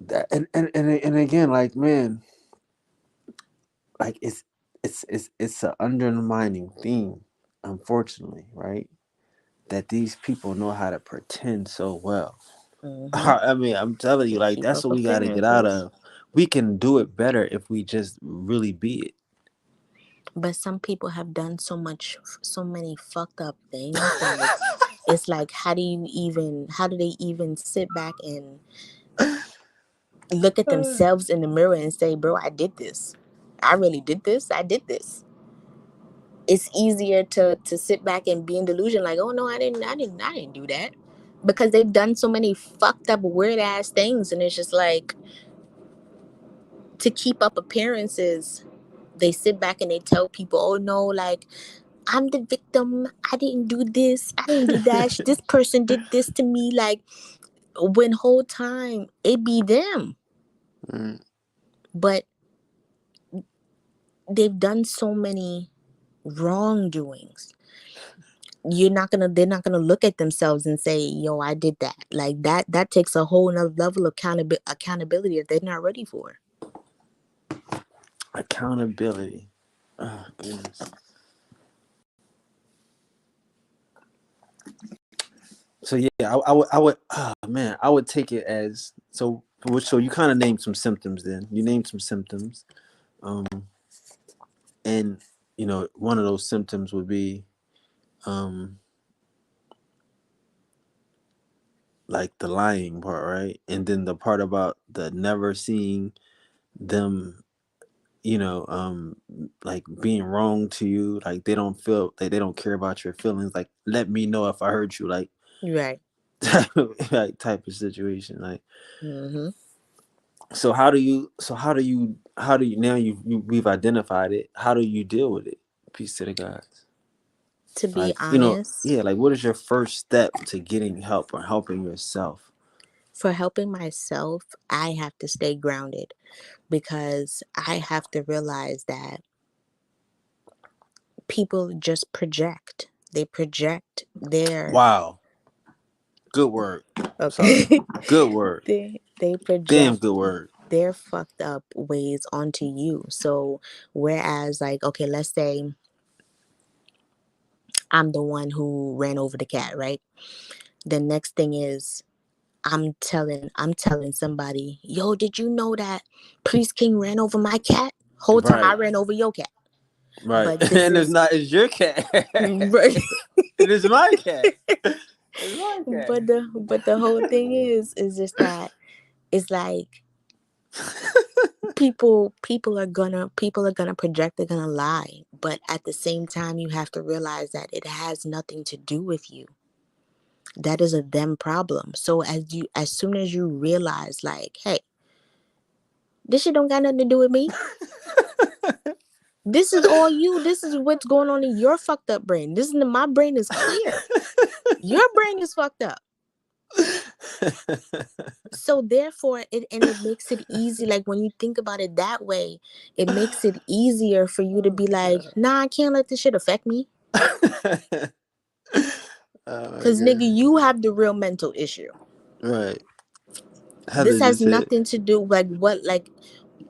That and again, like man, like it's an undermining theme, unfortunately, right? That these people know how to pretend so well. Mm-hmm. I mean, I'm telling you, To like keep that's up what we got to get out appearances. of. We can do it better if we just really be it. But some people have done so many fucked up things. Like, it's like, how do they even sit back and look at themselves in the mirror and say, bro, I did this. I really did this. I did this. It's easier to sit back and be in delusion, like, oh no, I didn't do that. Because they've done so many fucked up weird ass things, and it's just like, to keep up appearances, they sit back and they tell people, oh no, like, I'm the victim. I didn't do this. I didn't do that. This person did this to me. Like, when whole time it be them. Mm. But they've done so many wrongdoings. They're not gonna look at themselves and say, yo, I did that. Like, that takes a whole nother level of accountability that they're not ready for. Accountability. Oh goodness. So yeah, man, I would take it as so. So you kind of named some symptoms. Then you named some symptoms, um, and one of those symptoms would be um, like the lying part, right? And then the part about the never seeing them, like being wrong to you, like they don't feel like they don't care about your feelings. Like, let me know if I hurt you, like Right. like type of situation, like. Mm-hmm. So how do you now we've identified it. How do you deal with it? Peace to the gods. To be Like, honest, yeah, like what is your first step to getting help or helping yourself? for helping myself, I have to stay grounded, because I have to realize that people just project. They project their Wow. Good word. Sorry. okay. Good word. They Damn project good word. their fucked up ways onto you. So whereas, like, okay, let's say I'm the one who ran over the cat, right? The next thing is, I'm telling somebody, yo, did you know that Priest King ran over my cat? Whole time I Right. ran over your cat. Right. But this And is it's your cat. right. It is my cat. It's my cat. But the whole thing is just that it's like, people are gonna project, they're gonna lie, but at the same time you have to realize that it has nothing to do with you. That is a them problem. So as soon as you realize, like, hey, this shit don't got nothing to do with me. This is all you. This is what's going on in your fucked up brain. My brain is clear. Your brain is fucked up. So therefore it makes it easy. Like, when you think about it that way, it makes it easier for you to Oh be my like, nah, I can't let this shit affect me. god. Oh my Cause nigga, god. you have the real mental issue. Right. Heather This has just hit. nothing to do, like,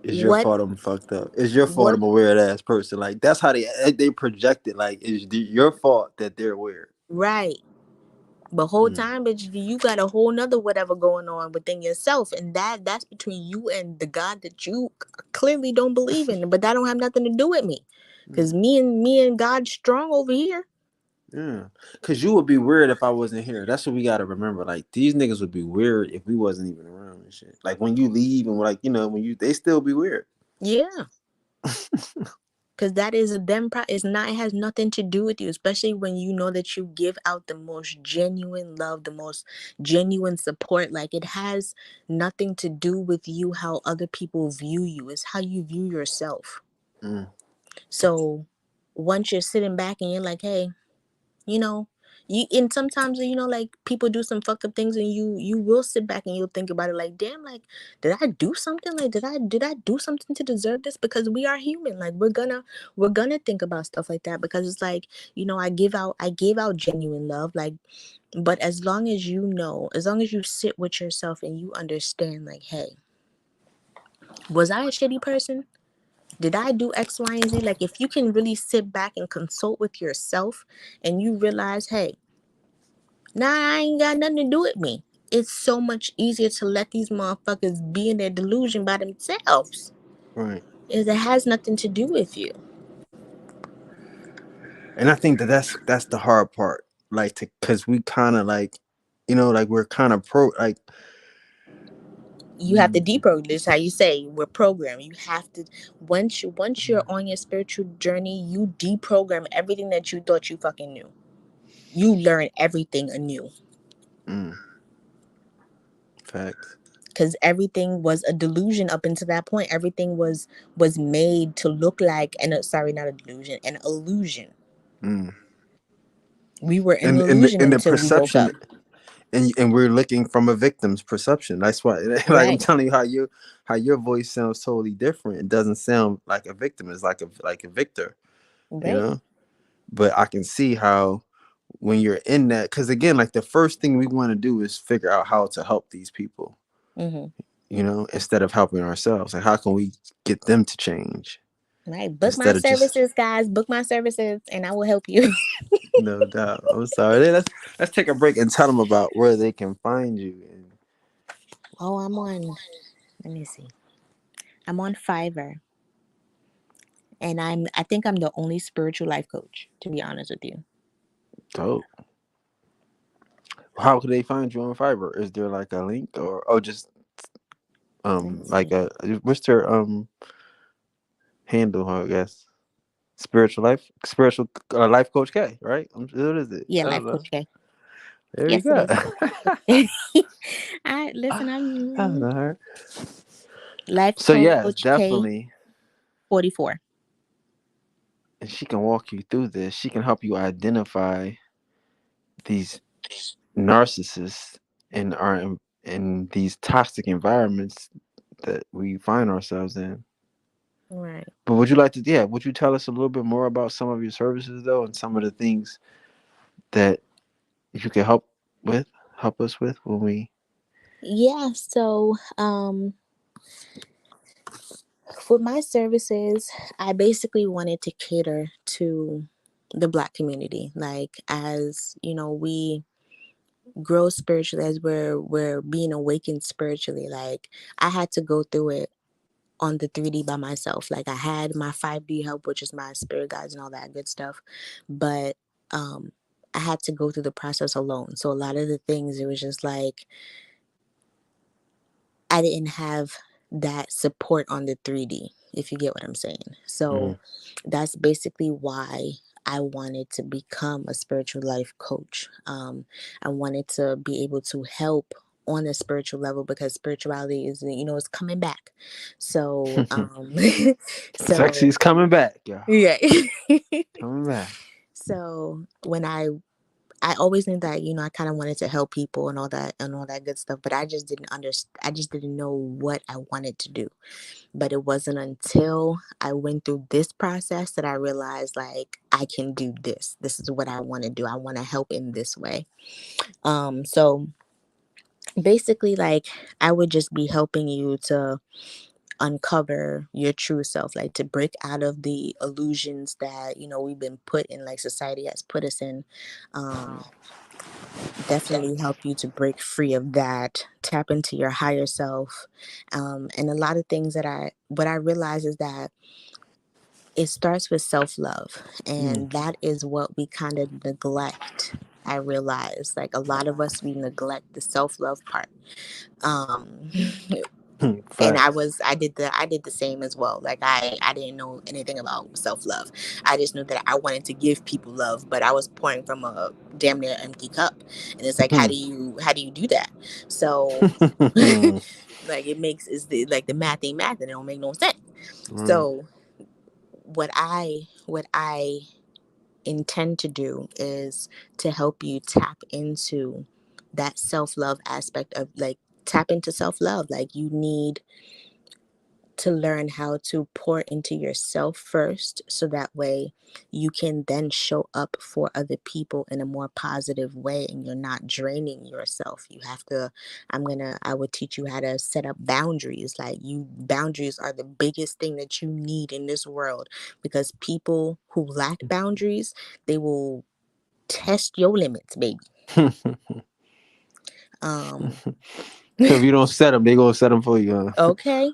It's your what fault I'm fucked up. It's your fault what I'm a weird ass person. Like that's how they project it. Like it's your fault that they're weird. right. But whole Mm, time, bitch, you got a whole nother whatever going on within yourself, and that's between you and the God that you clearly don't believe in. But that don't have nothing to do with me, cause mm, me and God strong over here. yeah. Cause you would be weird if I wasn't here. That's what we gotta remember. Like these niggas would be weird if we wasn't even around and shit. Like when you leave and like when they still be weird. Yeah, cause that is a them. It's not. It has nothing to do with you, especially when you know that you give out the most genuine love, the most genuine support. Like, it has nothing to do with you how other people view you. It's how you view yourself. Mm, So once you're sitting back and you're like, hey, you know, and sometimes, like, people do some fucked up things, and you will sit back and you'll think about it, like, damn, like, did I do something? Like, did I do something to deserve this? Because we are human. Like, we're gonna think about stuff like that, because it's like, I gave out genuine love, like, but as long as you sit with yourself and you understand, like, hey, was I a shitty person? Did I do X, Y, and Z? Like, if you can really sit back and consult with yourself, and you realize, hey, nah, I ain't got nothing to do with me. It's so much easier to let these motherfuckers be in their delusion by themselves. Right. Is it has nothing to do with you. And I think that that's the hard part. Like to because we kind of like, like we're kind of like. You have to deprogram. This is how you say we're programmed. You have to once you're on your spiritual journey, you deprogram everything that you thought you fucking knew. You learn everything anew. Mm, facts. Because everything was a delusion up until that point. Everything was made to look like sorry, not a delusion, an illusion. Mm. We were in And an and the, illusion and the until we woke perception, up. and we're looking from a victim's perception. That's why, like I'm Right. telling you, how your voice sounds totally different. It doesn't sound like a victim. It's like a victor. You Right. know. But I can see how when you're in that, because again, like the first thing we want to do is figure out how to help these people. Mm-hmm. Instead of helping ourselves. Like, how can we get them to change Right. Book my instead of just services, guys. Book my services, and I will help you. no doubt. I'm sorry. Let's take a break and tell them about where they can find you. And Oh, I'm on. Let me see. I'm on Fiverr, and I think I'm the only spiritual life coach. To be honest with you. dope. How can they find you on Fiverr? Is there like a link or just Let me like see. what's their handle? I guess spiritual life coach K, right? What is it? Yeah, I don't life know. coach K. There you Yes, it go. is. I listen. I I'm know her. life So yes, coach K definitely. 44. And she can walk you through this. She can help you identify these narcissists in these toxic environments that we find ourselves in. Right. But would you like to, yeah, would you tell us a little bit more about some of your services though, and some of the things that you can help us with when we Yeah. So, for my services, I basically wanted to cater to the Black community. Like, as you know, we grow spiritually as we're being awakened spiritually. Like, I had to go through it on the 3D by myself. Like, I had my 5D help, which is my spirit guides and all that good stuff, but um I had to go through the process alone. So a lot of the things, it was just like I didn't have that support on the 3D, if you get what I'm saying. So Mhm. that's basically why I wanted to become a spiritual life coach. I wanted to be able to help on a spiritual level, because spirituality is, it's coming back. So, so Sexy's coming back, y'all. yeah. Coming back. So when I always knew that, I kind of wanted to help people and all that good stuff, but I just didn't understand. I just didn't know what I wanted to do. But it wasn't until I went through this process that I realized, like, I can do this. This is what I want to do. I want to help in this way. So basically, like, I would just be helping you to uncover your true self, like to break out of the illusions that, we've been put in, like society has put us in. Um, Definitely help you to break free of that, tap into your higher self. And a lot of things what I realize is that it starts with self-love, Mm. and that is what we kind of neglect. I realize, like, a lot of us, we neglect the self-love part. um and Facts. I did the same as well. Like, I didn't know anything about self-love. I just knew that I wanted to give people love, but I was pouring from a damn near empty cup. And it's like, Hmm. how do you do that? So like, it makes is the like the math ain't math, and it don't make no sense. Right. So what I intend to do is to help you tap into that self-love aspect of, like, tap into self-love. Like, you need to learn how to pour into yourself first, so that way you can then show up for other people in a more positive way, and you're not draining yourself. You have to I would teach you how to set up boundaries. Like, you boundaries are the biggest thing that you need in this world, because people who lack boundaries, they will test your limits, baby. Um, If you don't set them, they gonna set them for you. okay,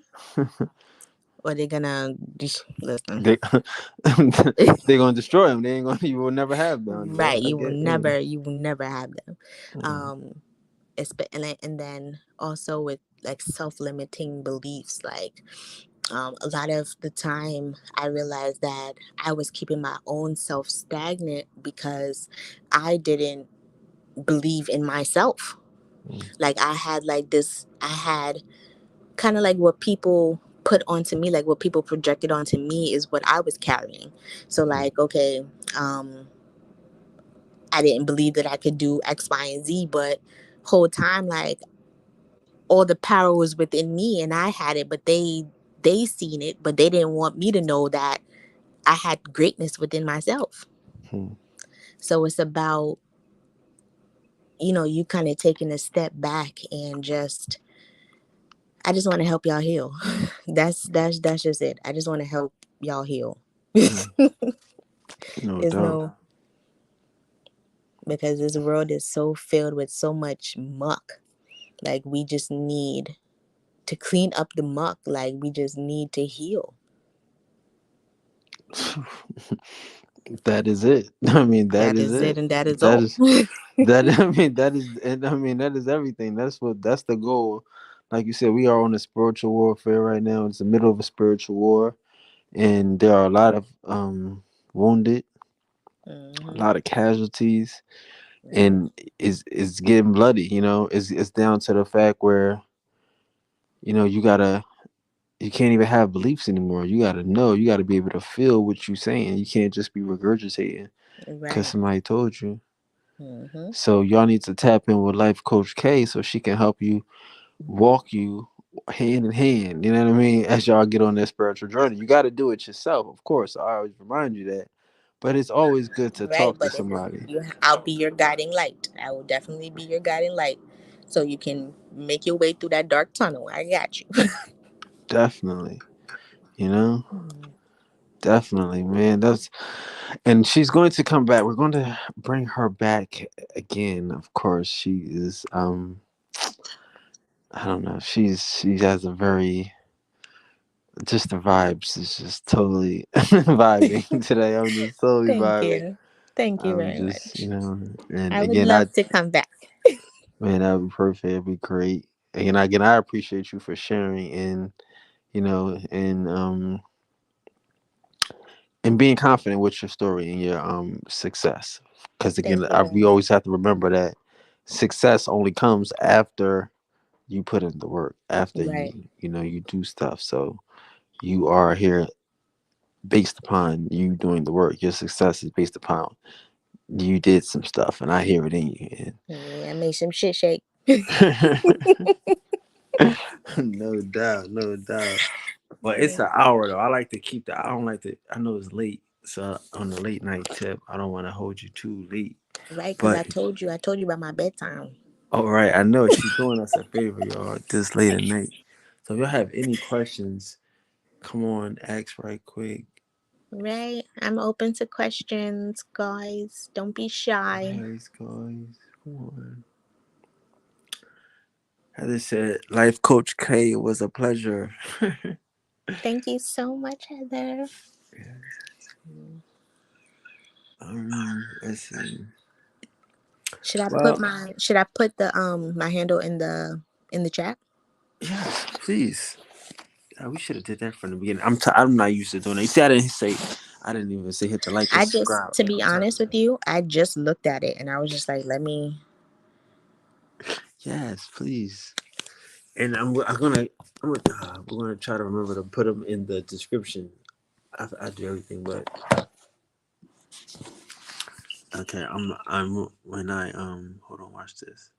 or they're gonna listen. They they gonna destroy them. They ain't gonna. You will never have them. Right, I you will get. Yeah. never, you will never have them. Mm, Um, and then also with like self-limiting beliefs, like a lot of the time I realized that I was keeping my own self stagnant because I didn't believe in myself. mm, Like I had like this, I had kind of like what people put onto me, like what people projected onto me is what I was carrying. So mm, like, okay, um, I didn't believe that I could do X, Y, and Z, but whole time like all the power was within me and I had it, but they seen it, but they didn't want me to know that I had greatness within myself. mm, So it's about, you kind of taking a step back and just I just want to help y'all heal. That's just it. I just want to help y'all heal. mm. No Is doubt. no because this world is so filled with so much muck. Like we just need to clean up the muck. Like we just need to heal. That is it. I mean, that That is is it it. and that is That all. is that. I mean, that is. And I mean, that is everything. That's the goal. Like you said, we are on a spiritual warfare right now. It's the middle of a spiritual war, and there are a lot of wounded, a Hmm. lot of casualties, Right. and it's getting bloody. It's down to the fact where you can't even have beliefs anymore. You gotta know. You gotta be able to feel what you're saying. You can't just be regurgitating because Right. somebody told you. Hmm. So y'all need to tap in with Life Coach K so she can help you walk you hand in hand. You know what I mean? As y'all get on that spiritual journey, you got to do it yourself. Of course, I always remind you that. But it's always good to Right. talk to But if somebody. I'll be your guiding light. I will definitely be your guiding light, so you can make your way through that dark tunnel. I got you. Definitely. You know. Definitely, man. And she's going to come back. We're going to bring her back again. Of course, she is. I don't know. She has a very just the vibes is just totally vibing today. I'm just totally Thank vibing. you. Thank you I'm very just, much. and I would again, love to come back. that would be perfect. It'd be great. And again, I appreciate you for sharing and being confident with your story and your success. Because again, Thank you very we much. always have to remember that success only comes after you put in the work, after Right. you do stuff. So you are here based upon you doing the work. Your success is based upon you did some stuff, and I hear it in you. Yeah, I made some shit shake. And no doubt, no doubt. But it's Yeah. an hour though. I like to keep the. I don't like to. I know it's late, so on the late night tip, I don't want to hold you too late. Right, because But I told you about my bedtime. all right, I know she's doing us a favor, y'all. This late at night. So if y'all have any questions, come on, ask right quick. Right? I'm open to questions, guys. Don't be shy. Guys, guys, come on. As I said, Life Coach K, it was a pleasure. Thank you so much, Heather. Let's see. Well, Should I put the my handle in the chat? yes, please. We should have did that from the beginning. I'm not used to doing that. You see, I didn't even say hit the like and I just subscribe. to I'm be telling honest with you. you, I just looked at it and I was just like, let me. Yes, please. And we're gonna try to remember to put them in the description. I do everything, but okay. I'm when I hold on, watch this.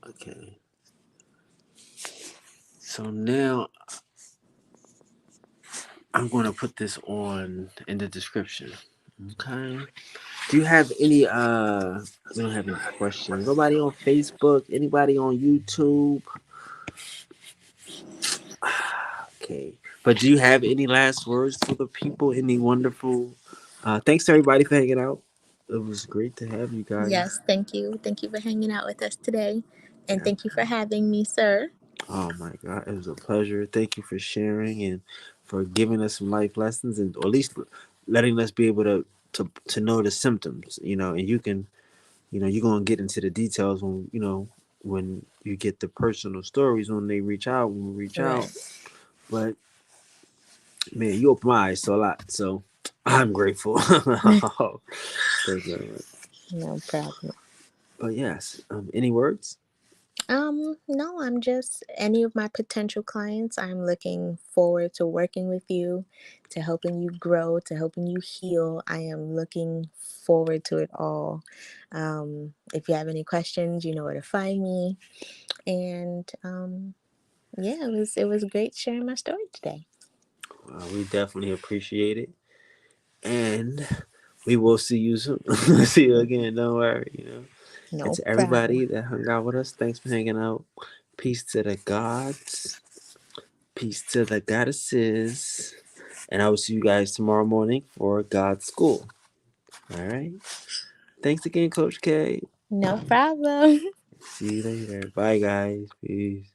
Okay, so now I'm gonna put this on in the description. Okay. Do you have any we don't have any questions. Nobody on Facebook, anybody on YouTube? Okay. But do you have any last words for the people? Any wonderful thanks to everybody for hanging out. It was great to have you guys. Yes, thank you. Thank you for hanging out with us today. And Yeah. thank you for having me, sir. Oh my God, it was a pleasure. Thank you for sharing and for giving us some life lessons, and or at least letting us be able to know the symptoms. And you can, you're gonna get into the details when you get the personal stories when they reach out when we reach out. Right. But man, you opened my eyes to a lot, so I'm grateful. Thank you very much. No problem. But yes, any words? No, I'm just any of my potential clients, I'm looking forward to working with you, to helping you grow, to helping you heal. I am looking forward to it all. If you have any questions, you know where to find me. And yeah, it was great sharing my story today. We definitely appreciate it, and we will see you soon. See you again. Don't worry. And No to problem. everybody that hung out with us, thanks for hanging out. Peace to the gods. Peace to the goddesses. And I will see you guys tomorrow morning for God's School. All right. Thanks again, Coach K. No problem. See you later. Bye, guys. Peace.